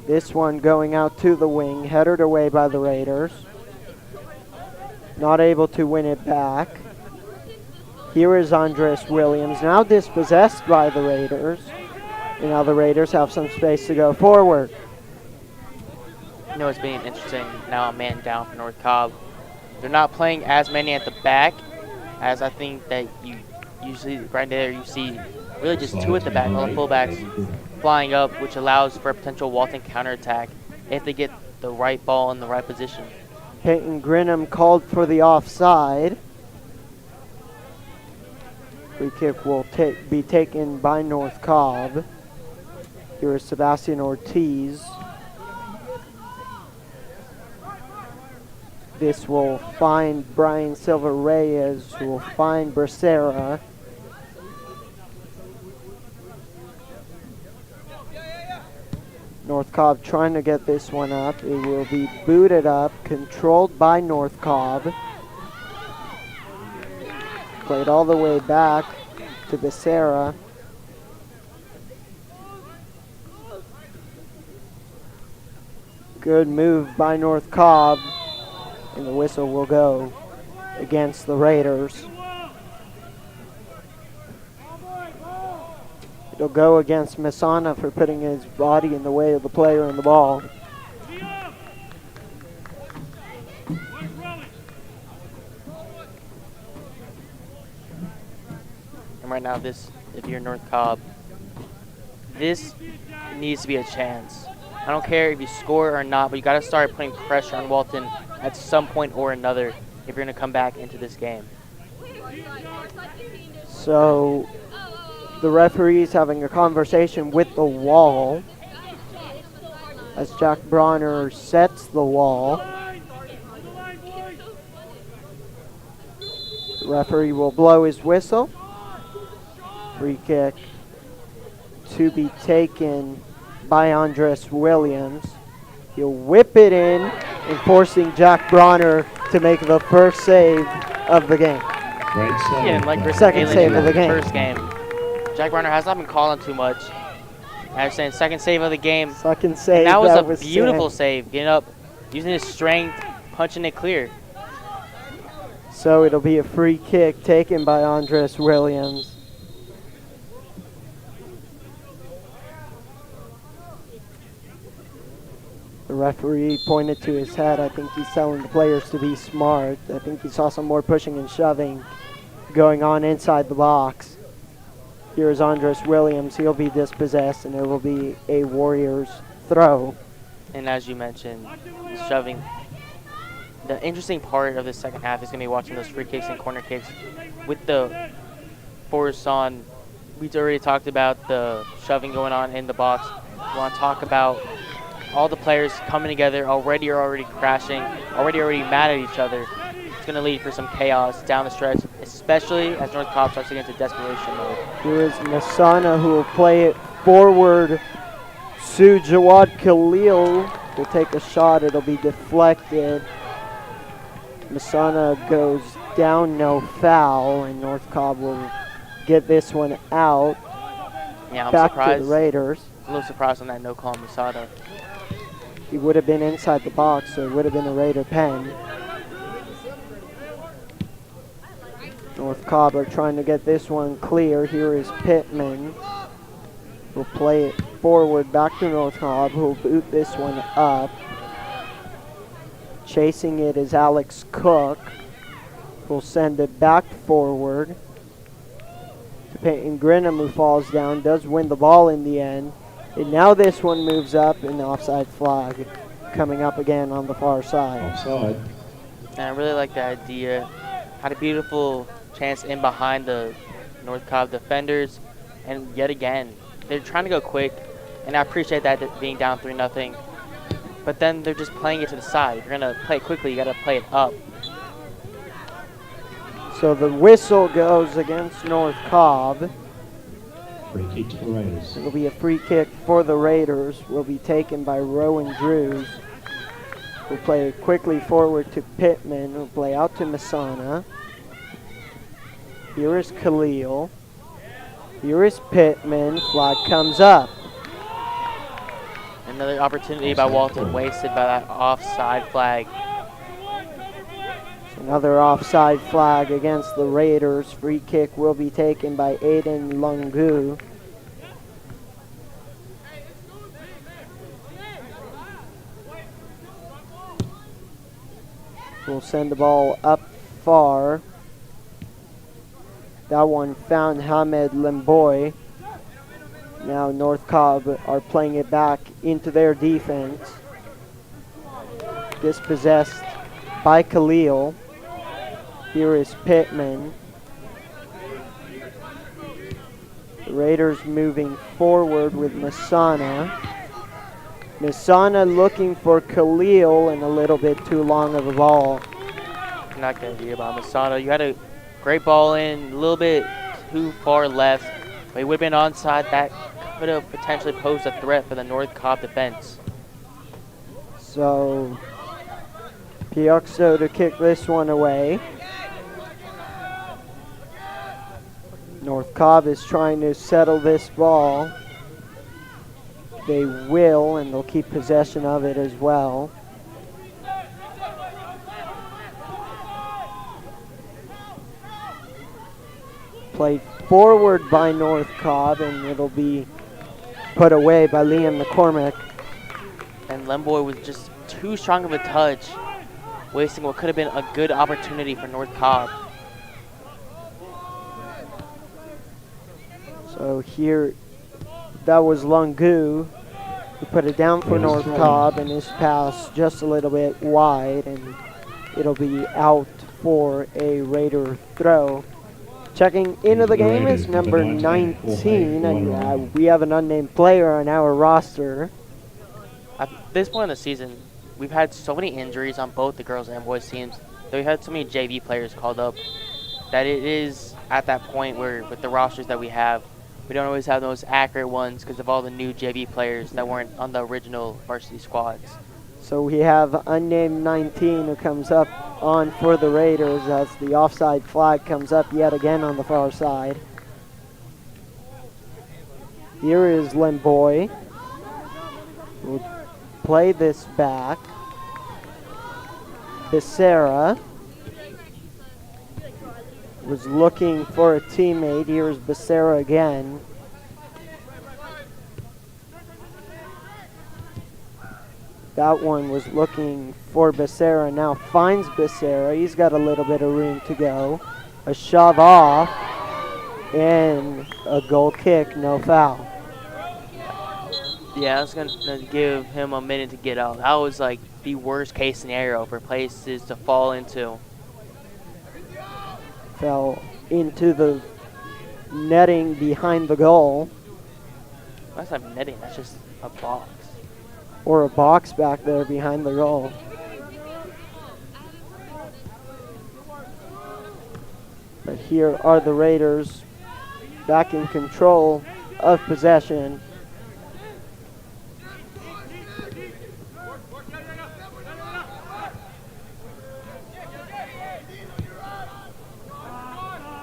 This one going out to the wing, headed away by the Raiders. Not able to win it back. Here is Andres Williams, now dispossessed by the Raiders. And now the Raiders have some space to go forward. You know, it's being interesting now, a man down for North Cobb. They're not playing as many at the back as I think that you usually, right there, you see really just two at the back, all the fullbacks flying up, which allows for a potential Walton counterattack if they get the right ball in the right position. Peyton Grinham called for the offside. Free kick will be taken by North Cobb. Here is Sebastian Ortiz. This will find Brian Silva Reyes, who will find Becerra. North Cobb trying to get this one up. It will be booted up, controlled by North Cobb. Played all the way back to Becerra. Good move by North Cobb. And the whistle will go against the Raiders. It'll go against Masana for putting his body in the way of the player and the ball. And right now, if you're North Cobb, this needs to be a chance. I don't care if you score or not, but you got to start putting pressure on Walton at some point or another if you're going to come back into this game. So the referee's having a conversation with the wall as Jack Bronner sets the wall. The referee will blow his whistle. Free kick to be taken by Andres Williams. He'll whip it in and forcing Jack Bronner to make the first save of the game. Yeah, and like Chris Second save of the game. First game. Jack Bronner has not been calling too much. I was saying second save of the game. Second save. And that was a beautiful save. Getting up, using his strength, punching it clear. So it'll be a free kick taken by Andres Williams. The referee pointed to his head. I think he's telling the players to be smart. I think he saw some more pushing and shoving going on inside the box. Here's Andres Williams. He'll be dispossessed, and it will be a Warriors throw. And as you mentioned, shoving. The interesting part of the second half is going to be watching those free kicks and corner kicks. With the force on, we already talked about the shoving going on in the box. We want to talk about all the players coming together, already crashing, already mad at each other. It's going to lead for some chaos down the stretch, especially as North Cobb starts to get into desperation mode. Here is Masana, who will play it forward to Jawad Khalil. Will take a shot. It'll be deflected. Masana goes down, no foul, and North Cobb will get this one out. Yeah, I'm back surprised. to the Raiders. A little surprised on that no call on Masada. He would have been inside the box, so it would have been a Raider pen. North Cobb are trying to get this one clear. Here is Pittman. Will play it forward back to North Cobb, who will boot this one up. Chasing it is Alex Cook. Will send it back forward to Peyton Grinham, who falls down, does win the ball in the end. And now this one moves up, and the offside flag coming up again on the far side. Offside. And I really like the idea. Had a beautiful chance in behind the North Cobb defenders, and yet again, they're trying to go quick, and I appreciate that being down 3-0. But then they're just playing it to the side. If you're gonna play it quickly, you gotta play it up. So the whistle goes against North Cobb. Free kick to the Raiders. It'll be a free kick for the Raiders. Will be taken by Rowan Drews. Will play it quickly forward to Pittman. Will play out to Masana. Here is Khalil. Here is Pittman. Flag comes up. Another opportunity by Walton wasted by that offside flag. Another offside flag against the Raiders. Free kick will be taken by Aiden Lungu. We'll send the ball up far. That one found Hamed Lemboy. Now North Cobb are playing it back into their defense. Dispossessed by Khalil. Here is Pittman. The Raiders moving forward with Masana. Masana looking for Khalil and a little bit too long of a ball. Not good idea by Masano. You had a great ball in, a little bit too far left. But it would have been onside. That could have potentially posed a threat for the North Cobb defense. So Piocco to kick this one away. North Cobb is trying to settle this ball. They will, and they'll keep possession of it as well. Played forward by North Cobb, and it'll be put away by Liam McCormick. And Lemboy was just too strong of a touch, wasting what could have been a good opportunity for North Cobb. So here, that was Lungu who put it down for North Cobb, and his pass just a little bit wide, and it'll be out for a Raider throw. Checking into the game is number 19, and we have an unnamed player on our roster. At this point in the season, we've had so many injuries on both the girls and boys teams that we've had so many JV players called up that it is at that point where with the rosters that we have, we don't always have the most accurate ones because of all the new JV players that weren't on the original varsity squads. So we have unnamed 19 who comes up on for the Raiders as the offside flag comes up yet again on the far side. Here is Lemboy. We'll play this back. Becerra was looking for a teammate. Here's Becerra again. That one was looking for Becerra, now finds Becerra. He's got a little bit of room to go. A shove off and a goal kick, no foul. Yeah, I was going to give him a minute to get out. That was like the worst case scenario for places to fall into. Fell into the netting behind the goal. That's not netting, that's just a box. Or a box back there behind the goal. But here are the Raiders back in control of possession.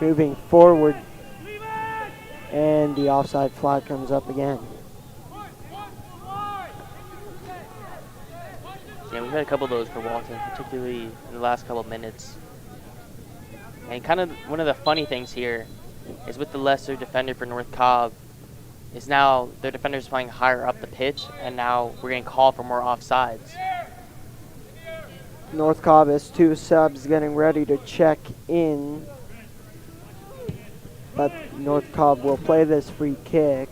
Moving forward, and the offside flag comes up again. Yeah, we've had a couple of those for Walton, particularly in the last couple of minutes. And kind of one of the funny things here is with the lesser defender for North Cobb is now their defender's playing higher up the pitch, and now we're getting called for more offsides. North Cobb has 2 subs getting ready to check in. But North Cobb will play this free kick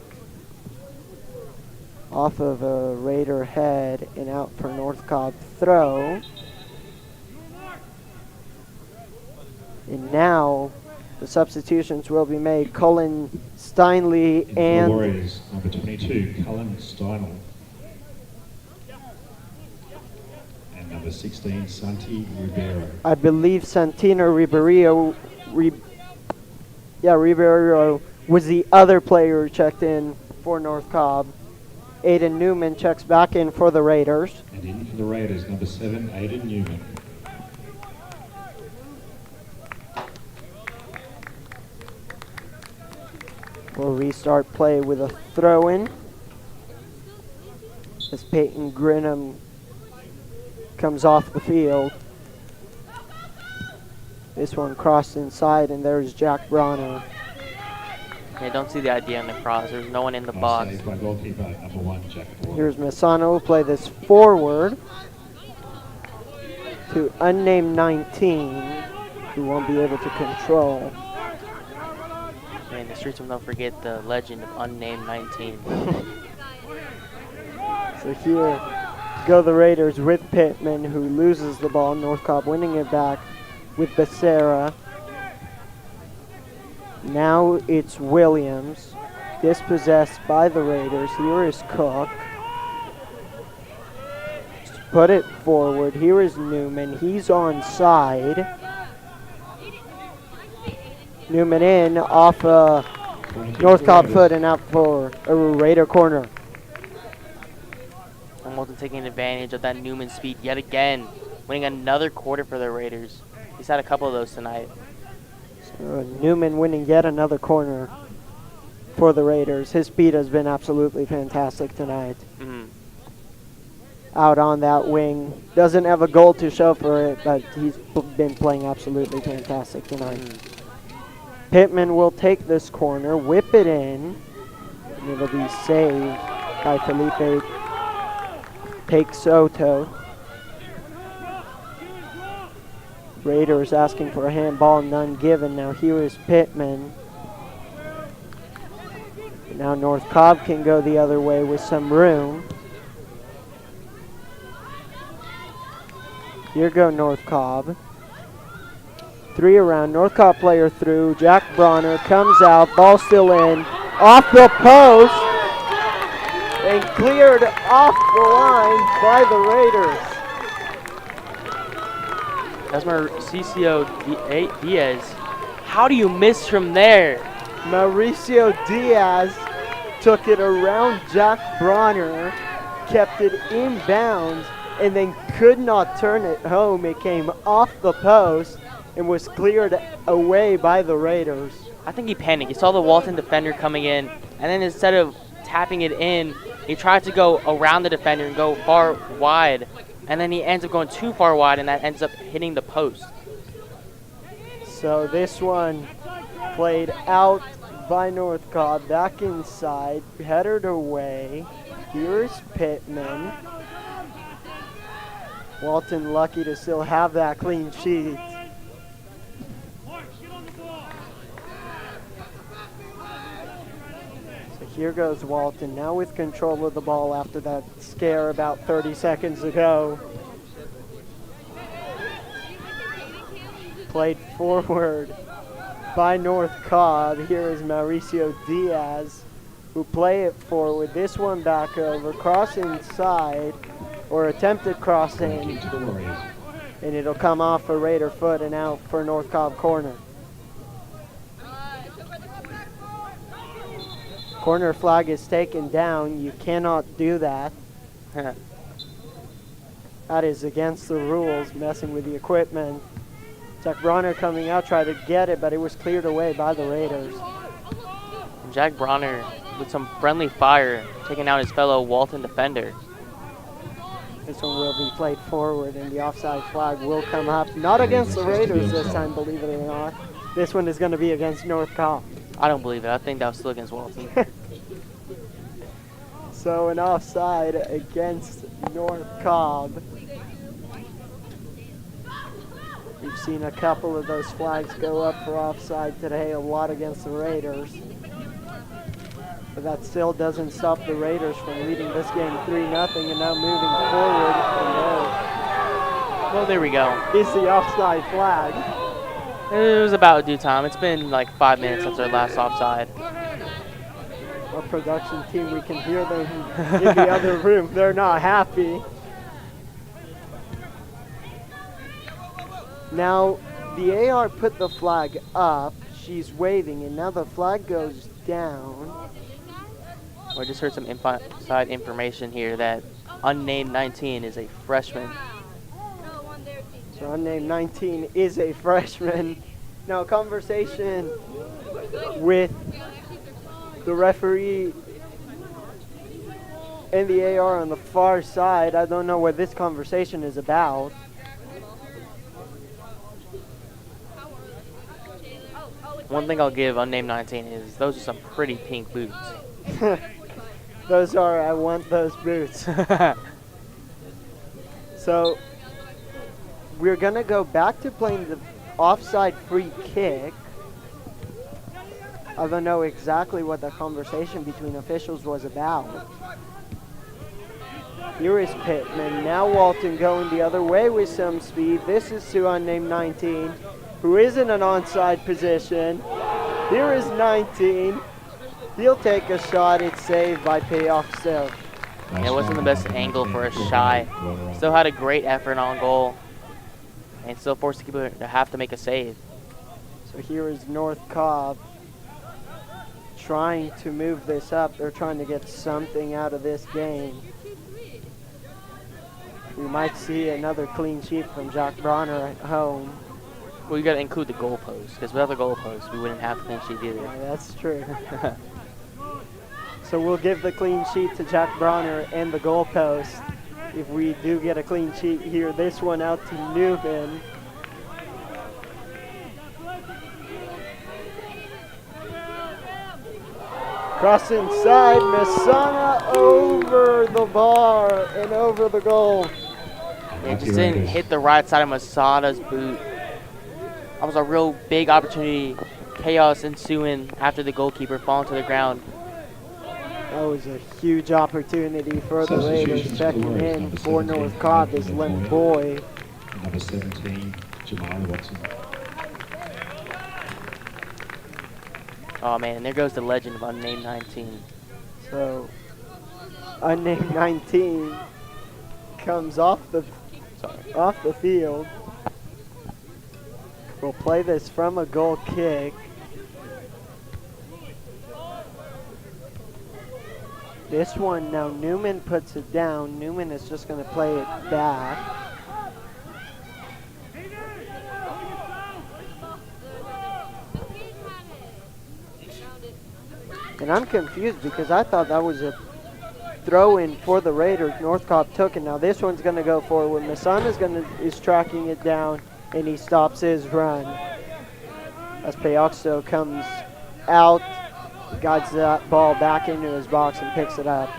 off of a Raider head and out for North Cobb throw. And now the substitutions will be made. Cullen Steinley In for the and Warriors, number 22, Cullen Steinel. And number 16, Santi Ribeiro. I believe Santino Ribeiro was the other player who checked in for North Cobb. Aiden Newman checks back in for the Raiders. And in for the Raiders, number 7, Aiden Newman. We'll restart play with a throw-in as Peyton Grinham comes off the field. This one crossed inside, and there's Jack Bronner. I don't see the idea in the cross. There's no one in the Nice box. save by goalkeeper, number 1, Jack Bronner. Here's Masano, will play this forward to unnamed 19, who won't be able to control. Man, the streets will never forget the legend of unnamed 19. So here go the Raiders with Pittman, who loses the ball. North Cobb winning it back with Becerra. Now it's Williams, dispossessed by the Raiders. Here is Cook. Put it forward. Here is Newman. He's onside. Newman in off North Cobb foot and out for a Raider corner. And Walton taking advantage of that Newman speed yet again, winning another quarter for the Raiders. He's had a couple of those tonight. Newman winning yet another corner for the Raiders. His speed has been absolutely fantastic tonight. Out on that wing. Doesn't have a goal to show for it, but he's been playing absolutely fantastic tonight. Pittman will take this corner, whip it in, and it'll be saved by Felipe Take Soto. Raiders asking for a handball, none given. Now here is Pittman. Now North Cobb can go the other way with some room. Here go North Cobb. 3 around, North Cobb player through. Jack Bronner comes out, ball still in, off the post, and cleared off the line by the Raiders. That's Mauricio Diaz. How do you miss from there? Mauricio Diaz took it around Jack Bronner, kept it inbounds, and then could not turn it home. It came off the post and was cleared away by the Raiders. I think he panicked. He saw the Walton defender coming in, and then instead of tapping it in, he tried to go around the defender and go far wide, and then he ends up going too far wide, and that ends up hitting the post. So this one played out by North Cobb, back inside, headed away. Here's Pittman. Walton lucky to still have that clean sheet. So here goes Walton, now with control of the ball after that scare about 30 seconds ago. Played forward by North Cobb. Here is Mauricio Diaz, who play it forward. This one back over, cross inside, or attempted cross in, and it'll come off a Raider foot and out for North Cobb corner. Corner flag is taken down. You cannot do that. That is against the rules, messing with the equipment. Jack Bronner coming out, tried to get it, but it was cleared away by the Raiders. And Jack Bronner with some friendly fire, taking out his fellow Walton defender. This one will be played forward, and the offside flag will come up. Not against the Raiders this time, believe it or not. This one is going to be against North Cobb. I don't believe it. I think that was still against Walton. So an offside against North Cobb. We've seen a couple of those flags go up for offside today, a lot against the Raiders. But that still doesn't stop the Raiders from leading this game 3-0 and now moving forward from Well, there we go. there. Is the offside flag. It was about due time. It's been like 5 minutes since our last offside. Our production team, we can hear them in the other room. They're not happy. Now, the AR put the flag up. She's waving, and now the flag goes down. I just heard some inside information here that unnamed 19 is a freshman. So unnamed 19 is a freshman. Now, conversation with the referee and the AR on the far side. I don't know what this conversation is about. One thing I'll give unnamed 19 is those are some pretty pink boots. Those are, I want those boots. So, we're going to go back to playing the offside free kick. I don't know exactly what the conversation between officials was about. Here is Pittman. Now Walton going the other way with some speed. This is to unnamed 19, who is in an onside position. Here is 19. He'll take a shot. It's saved by Payoff still. It wasn't the best angle for a shy. Still had a great effort on goal. And still forced the keeper to have to make a save. So here is North Cobb trying to move this up. They're trying to get something out of this game. We might see another clean sheet from Jack Bronner at home. Well, you got to include the goalpost, because without the goalpost, we wouldn't have the clean sheet either. Yeah, that's true. So we'll give the clean sheet to Jack Bronner and the goalpost. If we do get a clean sheet here, this one out to Newman. Cross inside, Masana over the bar and over the goal. It just didn't hit the right side of Masada's boot. That was a real big opportunity. Chaos ensuing after the goalkeeper falling to the ground. That was a huge opportunity for the Raiders. Checking in for North Cobb is Len Boy. Number 17, Jamal Watson. Oh man, and there goes the legend of unnamed 19. So, unnamed 19 comes off the field. We'll play this from a goal kick. This one now Newman puts it down. Newman is just going to play it back. And I'm confused because I thought that was a throw-in for the Raiders. North Cobb took it. Now this one's going to go forward. Masana's is tracking it down, and he stops his run. As Payoxo comes out, guides that ball back into his box and picks it up.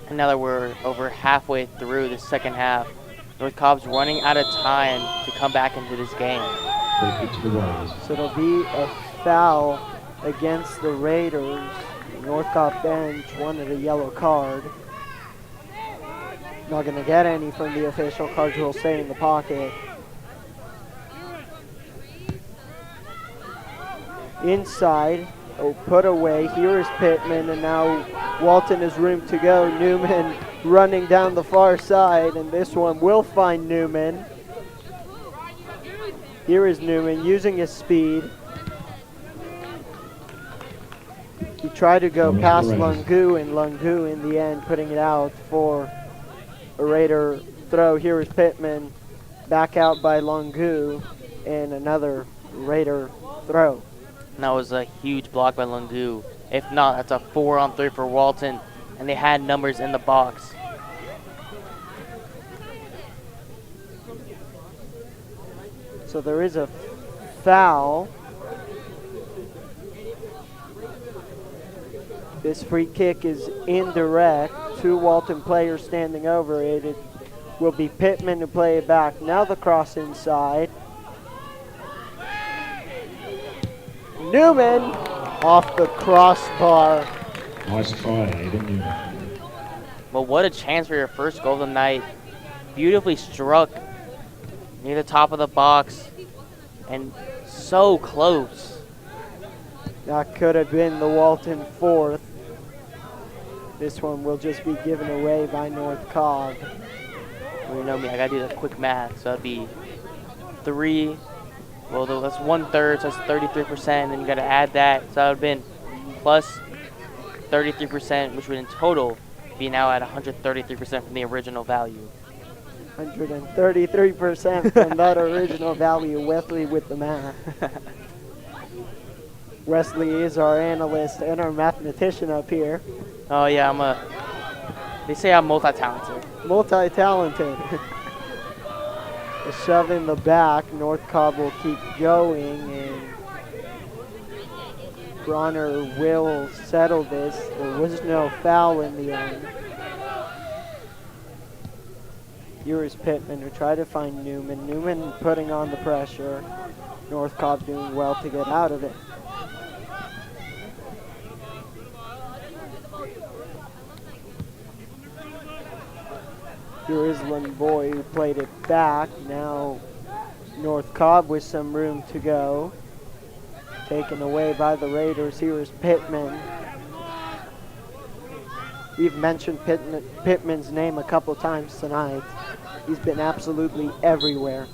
And now that we're over halfway through the second half, North Cobb's running out of time to come back into this game. So it'll be a foul against the Raiders. North Cobb bench wanted a yellow card. Not going to get any from the official. Cards will stay in the pocket. Inside, put away. Here is Pittman, and now Walton has room to go. Newman running down the far side, and this one will find Newman. Here is Newman using his speed. He tried to go past Lungu, and Lungu in the end putting it out for a Raider throw. Here is Pittman, back out by Lungu, and another Raider throw. And that was a huge block by Lungu. If not, that's a 4-on-3 for Walton, and they had numbers in the box. So there is a foul. This free kick is indirect. 2 Walton players standing over it. It will be Pittman to play it back. Now the cross inside. Newman off the crossbar. Nice try, Aiden Newman. Well, what a chance for your first goal of the night. Beautifully struck near the top of the box and so close. That could have been the Walton 4th. This one will just be given away by North Cobb. Well, you know me, I gotta do the quick math. So that'd be 3. Well, that's 1/3, so that's 33%. Then you gotta add that. So that would have been plus 33%, which would in total be now at 133% from the original value. 133% from that original value. Wesley with the math. Wesley is our analyst and our mathematician up here. Oh yeah, they say I'm multi-talented. Multi-talented. A shove in the back. North Cobb will keep going, and Bronner will settle this. There was no foul in the end. Here is Pittman who tried to find Newman. Newman putting on the pressure. North Cobb doing well to get out of it. Here is Limboy who played it back. Now North Cobb with some room to go. Taken away by the Raiders. Here is Pittman. We've mentioned Pittman's name a couple times tonight. He's been absolutely everywhere.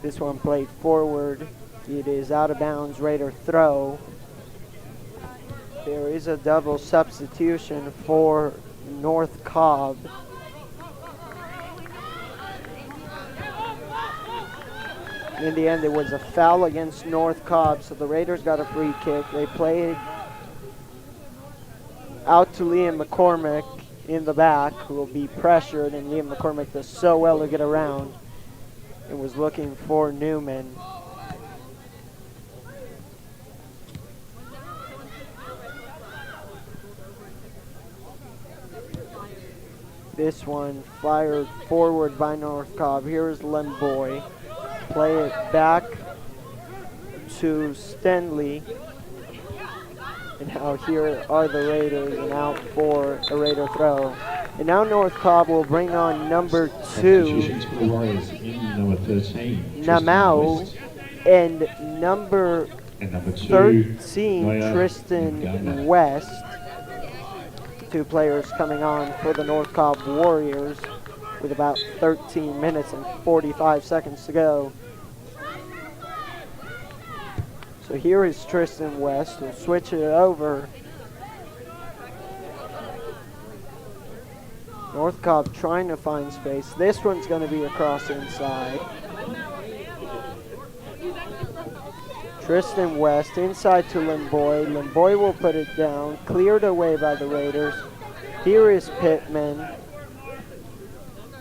This one played forward. It is out of bounds. Raider throw. There is a double substitution for North Cobb. In the end, it was a foul against North Cobb, so the Raiders got a free kick. They played out to Liam McCormick in the back, who will be pressured, and Liam McCormick does so well to get around and was looking for Newman. This one fired forward by North Cobb. Here is Lemboy. Play it back to Stenley. And now here are the Raiders, and out for a Raider throw. And now North Cobb will bring on number 2, Substitutions for the Warriors in number 13, Namau, West, and number and number 2, 13, Noya Tristan Ngana. West. 2 players coming on for the North Cobb Warriors with about 13 minutes and 45 seconds to go. So here is Tristan West. We'll switch it over. North Cobb trying to find space. This one's going to be across inside. Tristan West inside to Limboy. Limboy will put it down. Cleared away by the Raiders. Here is Pittman.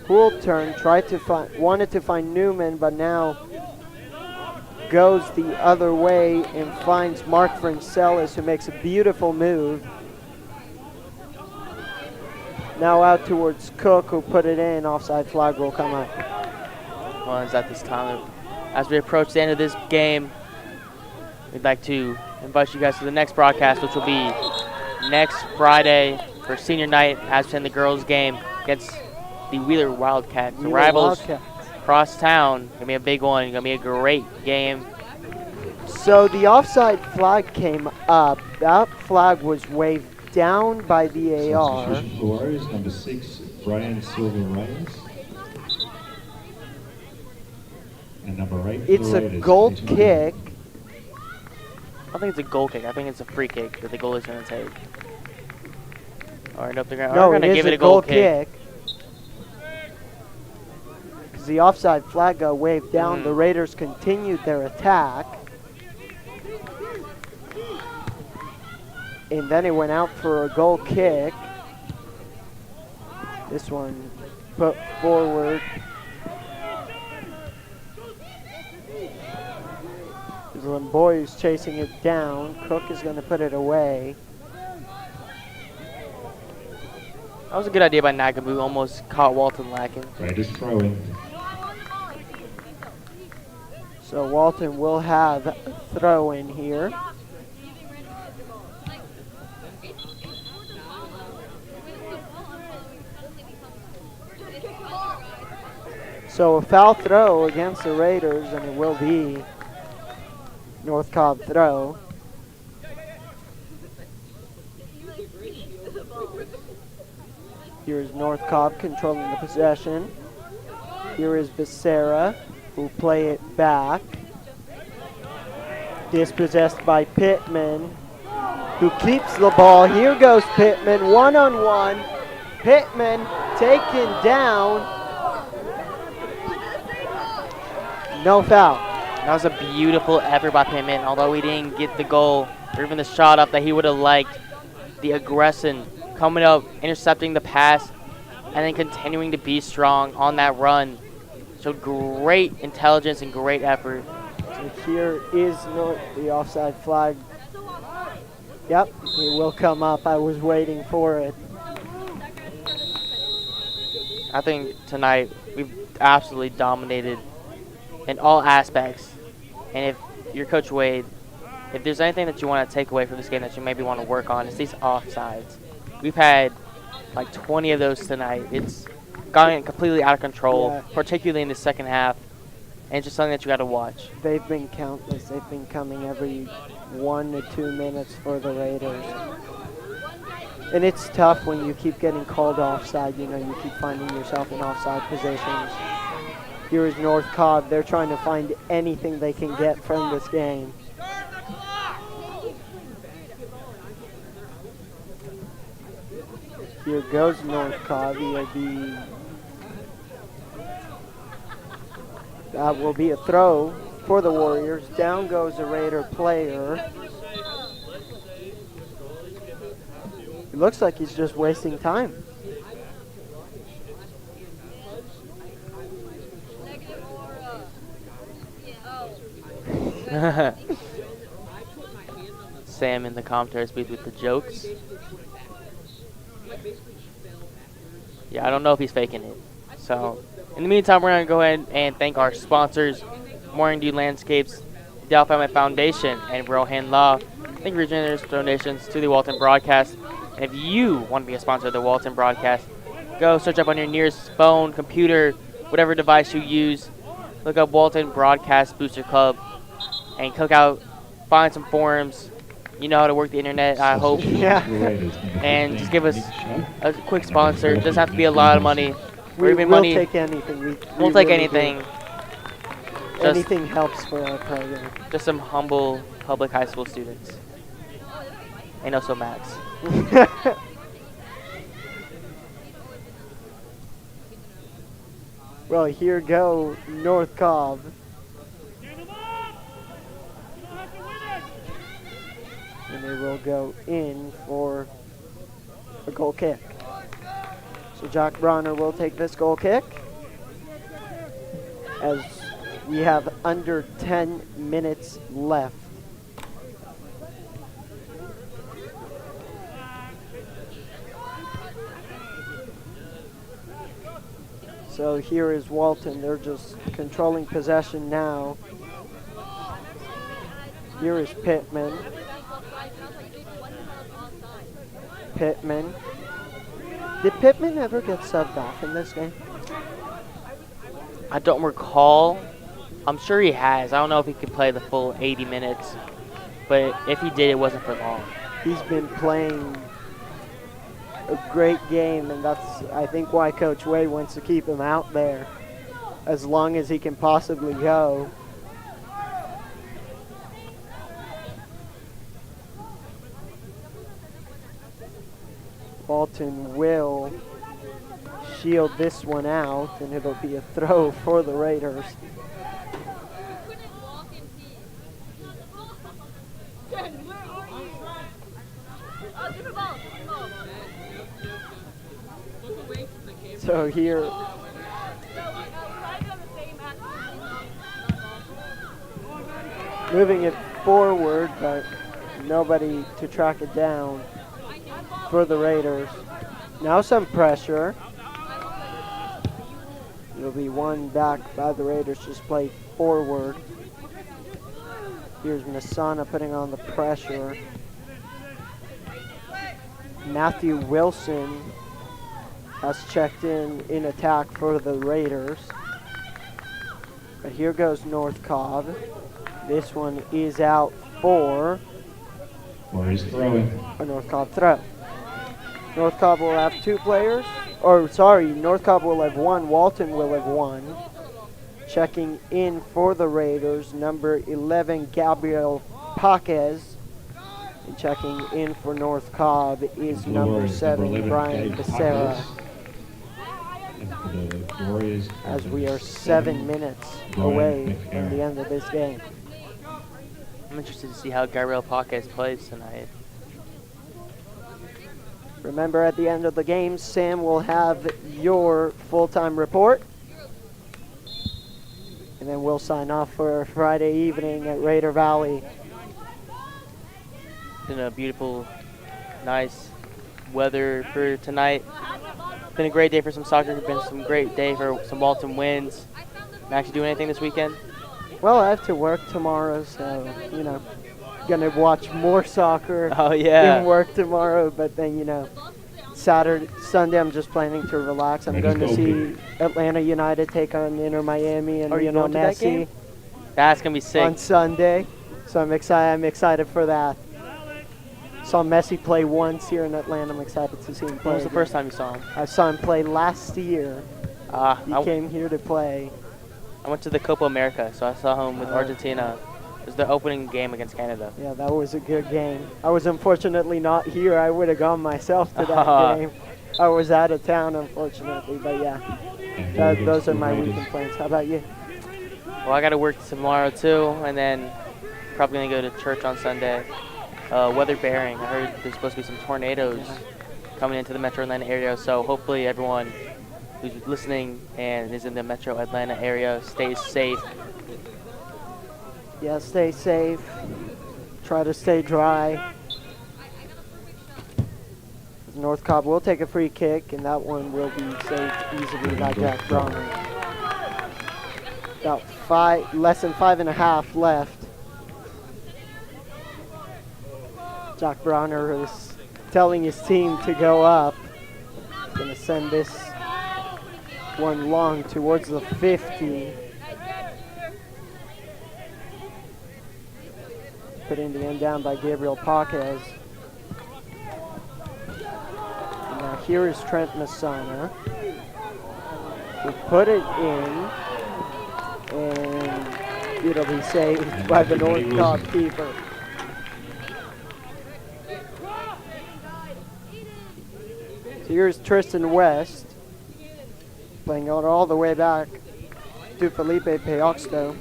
Who will turn, wanted to find Newman, but now goes the other way and finds Mark Francelis, who makes a beautiful move. Now out towards Cook, who put it in. Offside flag will come up. Well, it's at this time. As we approach the end of this game, we'd like to invite you guys to the next broadcast, which will be next Friday for senior night as we end the girls' game against the Wheeler Wildcats. The rivals across town. Gonna be a big one. Gonna be a great game. So the offside flag came up. That flag was waved down by VAR. Substitution for the Warriors, number 6, Brian Silver Reyes. And number 8 for It's the a Raiders, goal Nathan kick. I don't think it's a goal kick. I think it's a free kick that the goalie's gonna take. All right, nope, they're gonna give it a goal kick. Because the offside flag got waved down. The Raiders continued their attack. And then it went out for a goal kick. This one put forward. Limboy is chasing it down. Cook is going to put it away. That was a good idea by Nagabu. Almost caught Walton lacking. Raiders throwing. So Walton will have a throw in here. So a foul throw against the Raiders, and it will be North Cobb throw. Here's North Cobb controlling the possession. Here is Becerra, who play it back. Dispossessed by Pittman, who keeps the ball. Here goes Pittman, one-on-one. Pittman taken down. No foul. That was a beautiful effort by Pittman. Although we didn't get the goal or even the shot up that he would have liked, the aggression coming up, intercepting the pass, and then continuing to be strong on that run. Showed great intelligence and great effort. So here is the offside flag. Yep, it will come up. I was waiting for it. I think tonight we've absolutely dominated in all aspects. And if you're Coach Wade, if there's anything that you want to take away from this game that you maybe want to work on, it's these offsides. We've had like 20 of those tonight. It's gotten completely out of control, particularly in the second half. And it's just something that you got to watch. They've been countless. They've been coming every 1 to 2 minutes for the Raiders. And it's tough when you keep getting called offside. You know, you keep finding yourself in offside positions. Here is North Cobb. They're trying to find anything they can get from this game. Here goes North Cobb. That will be a throw for the Warriors. Down goes a Raider player. It looks like he's just wasting time. Sam in the commentary booth with the jokes. Yeah, I don't know if he's faking it. So, in the meantime, we're going to go ahead and thank our sponsors, Morning Dew Landscapes, Dow Family Foundation, and Rohan Law. Thank you for your generous donations to the Walton Broadcast. And if you want to be a sponsor of the Walton Broadcast, go search up on your nearest phone, computer, whatever device you use. Look up Walton Broadcast Booster Club and click out, find some forums. You know how to work the internet, I hope. Yeah. And just give us a quick sponsor. It doesn't have to be a lot of money. Or even We'll money. take anything. We'll take anything. Anything helps for our program. Just some humble public high school students. And also Max. Well, here go North Cobb. And they will go in for a goal kick. So Jack Bronner will take this goal kick as we have under 10 minutes left. So here is Walton. They're just controlling possession now. Here is Pittman. Pittman. Did Pittman ever get subbed off in this game? I don't recall. I'm sure he has. I don't know if he could play the full 80 minutes. But if he did, it wasn't for long. He's been playing a great game, and that's, I think, why Coach Wade wants to keep him out there as long as he can possibly go. Walton will shield this one out, and it'll be a throw for the Raiders. So here, moving it forward, but nobody to track it down for the Raiders. Now some pressure. It'll be one back by the Raiders, just play forward. Here's Masana putting on the pressure. Matthew Wilson has checked in attack for the Raiders. But here goes North Cobb. This one is out for Warriors throwing. a North Cobb throw. North Cobb will have two players. North Cobb will have one. Walton will have one. Checking in for the Raiders, number 11, Gabriel Paquez. And checking in for North Cobb is number 7, Brian Becerra. And for the Warriors, As we are 7 minutes away from the end of this game. I'm interested to see how Gabriel Paquez plays tonight. Remember, at the end of the game, Sam will have your full-time report. And then we'll sign off for Friday evening at Raider Valley. Been a beautiful, nice weather for tonight. Been a great day for some soccer. Been some great day for some Walton wins. Max, you doing anything this weekend? Well, I have to work tomorrow, so, gonna watch more soccer Oh yeah. in work tomorrow. But then, Sunday, I'm just planning to relax. I'm going to see Atlanta United take on Inter Miami and Are you going to that Messi game? That's gonna be sick. on Sunday. So I'm excited for that. Saw Messi play once here in Atlanta. I'm excited to see him play. When was the again. first time you saw him? I saw him play last year. He came here to play. I went to the Copa America, so I saw him with Argentina. It was the opening game against Canada. Yeah, that was a good game. I was unfortunately not here. I would have gone myself to that game. I was out of town, unfortunately. But yeah, those are my weekend plans. How about you? Well, I got to work tomorrow too, and then probably gonna go to church on Sunday. Weather bearing. I heard there's supposed to be some tornadoes coming into the Metro Atlanta area, so hopefully everyone who's listening and is in the Metro Atlanta area stays safe. Yeah, stay safe. Try to stay dry. North Cobb will take a free kick, and that one will be saved easily by Jack Bronner. About less than 5.5 left. Jack Bronner is telling his team to go up. Going to send this one long towards the 50. Put in the end down by Gabriel Paquez. And now here is Trent Masana. We put it in, and it'll be saved by the North Cobb keeper. So here's Tristan West, playing out all the way back to Felipe Peoxto.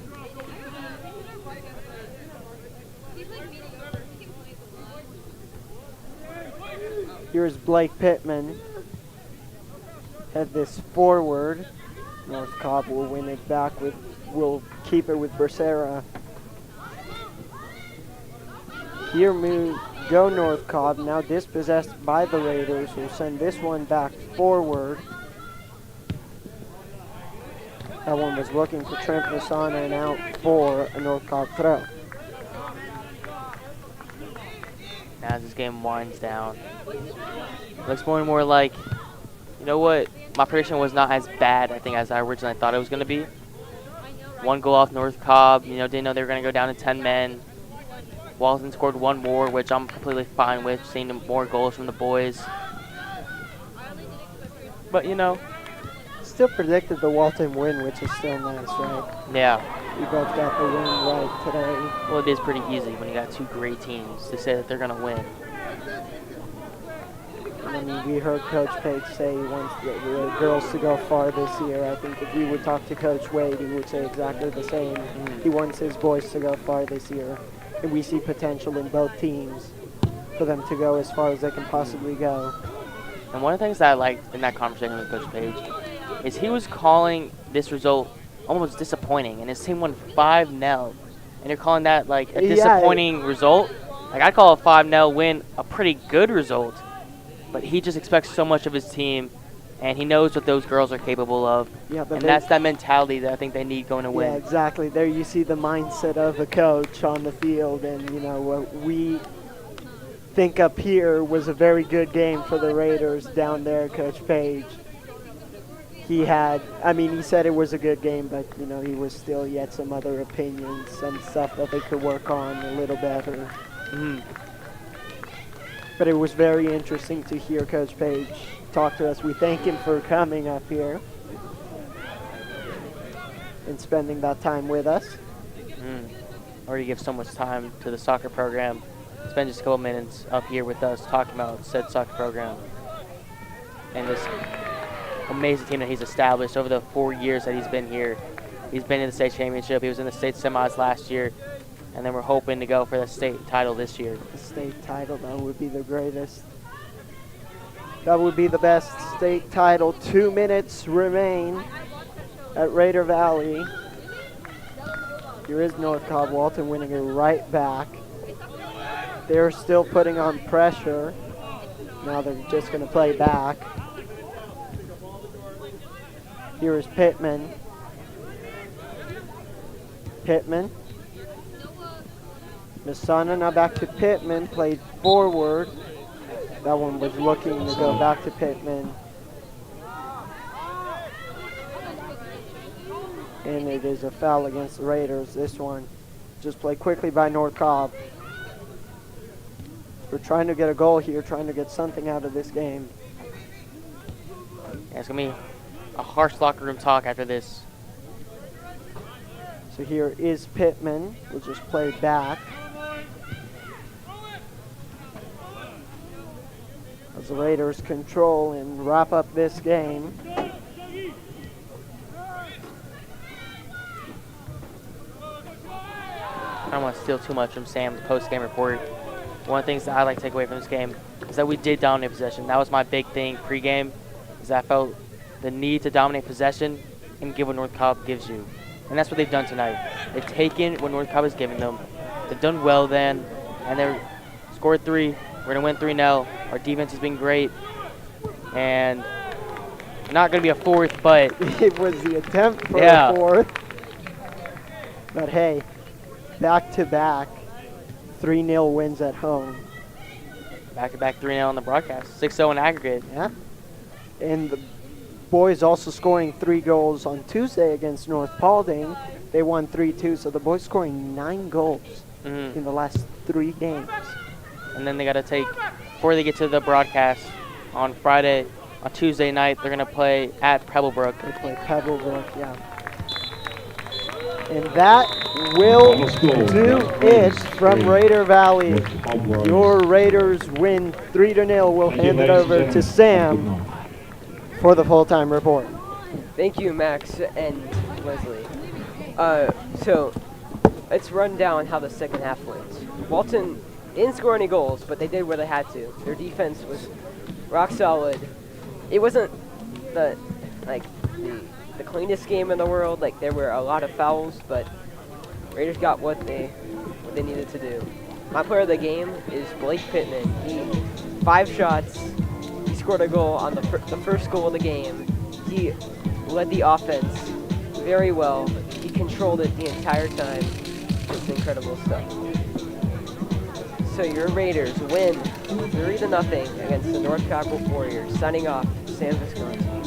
Here's Blake Pittman. Head this forward. North Cobb will win it back will keep it with Becerra. Here go North Cobb, now dispossessed by the Raiders. We'll send this one back forward. That one was looking for Trent Masana and out for a North Cobb throw. Now as this game winds down, it looks more and more like, you know what, my prediction was not as bad, I think, as I originally thought it was going to be. One goal off North Cobb, didn't know they were going to go down to 10 men. Walton scored one more, which I'm completely fine with, seeing more goals from the boys. But, Still predicted the Walton win, which is still nice, right? yeah. We both got the win right today. Well, it is pretty easy when you got two great teams to say that they're going to win. We heard Coach Page say he wants the girls to go far this year. I think if you would talk to Coach Wade, he would say exactly the same. He wants his boys to go far this year. And we see potential in both teams for them to go as far as they can possibly go. And one of the things that I liked in that conversation with Coach Page is he was calling this result almost disappointing, and his team won 5-0 and you're calling that like a Yeah. disappointing result. Like I'd call a 5-0 win a pretty good result, but he just expects so much of his team, and he knows what those girls are capable of, Yeah, but and that's that mentality that I think they need going to win. Yeah, exactly. There you see the mindset of a coach on the field, and what we think up here was a very good game for the Raiders down there, Coach Page. He said it was a good game, but he had some other opinions, some stuff that they could work on a little better. But it was very interesting to hear Coach Page talk to us. We thank him for coming up here and spending that time with us. Already give so much time to the soccer program. Spend just a couple minutes up here with us talking about said soccer program and this amazing team that he's established over the 4 years that he's been here. He's been in the state championship. He was in the state semis last year, and then we're hoping to go for the state title this year. The state title, that would be the greatest. That would be the best state title. 2 minutes remain at Raider Valley. Here is North Cobb Walton winning it right back. They're still putting on pressure. Now they're just going to play back. Here is Pittman. Masana now back to Pittman. Played forward. That one was looking to go back to Pittman. And it is a foul against the Raiders. This one just played quickly by North Cobb. We're trying to get a goal here, trying to get something out of this game. Yeah, it's going to be a harsh locker room talk after this. So here is Pittman. We'll just play back. As the Raiders control and wrap up this game. I don't want to steal too much from Sam's post-game report. One of the things that I like to take away from this game is that we did dominate possession. That was my big thing pre-game, is that I felt the need to dominate possession and give what North Cobb gives you. And that's what they've done tonight. They've taken what North Cobb is giving them. They've done well then, and they scored 3. We're going to win 3-0. Our defense has been great. And not going to be a 4th, but it was the attempt for a 4th. But hey, back-to-back 3-0 wins at home. Back-to-back 3-0 on the broadcast. 6-0 in aggregate. Yeah. And the boys also scoring 3 goals on Tuesday against North Paulding. They won 3-2, so the boys scoring 9 goals in the last 3 games. And then they got to take, before they get to the broadcast on Friday, on Tuesday night, they're going to play at Pebblebrook. They play Pebblebrook, yeah. And that will do it from Raider Valley. Your Raiders win 3-0. We'll hand it over to Sam for the full-time report. Thank you, Max and Leslie. So let's run down how the second half went. Walton didn't score any goals, but they did what they had to. Their defense was rock solid. It wasn't the cleanest game in the world. Like, there were a lot of fouls, but Raiders got what they needed to do. My player of the game is Blake Pittman. He 5 shots. He scored a goal on the first goal of the game. He led the offense very well. He controlled it the entire time. Just incredible stuff. So your Raiders win 3-0 against the North Cobb Warriors. Signing off, Sam Visconti.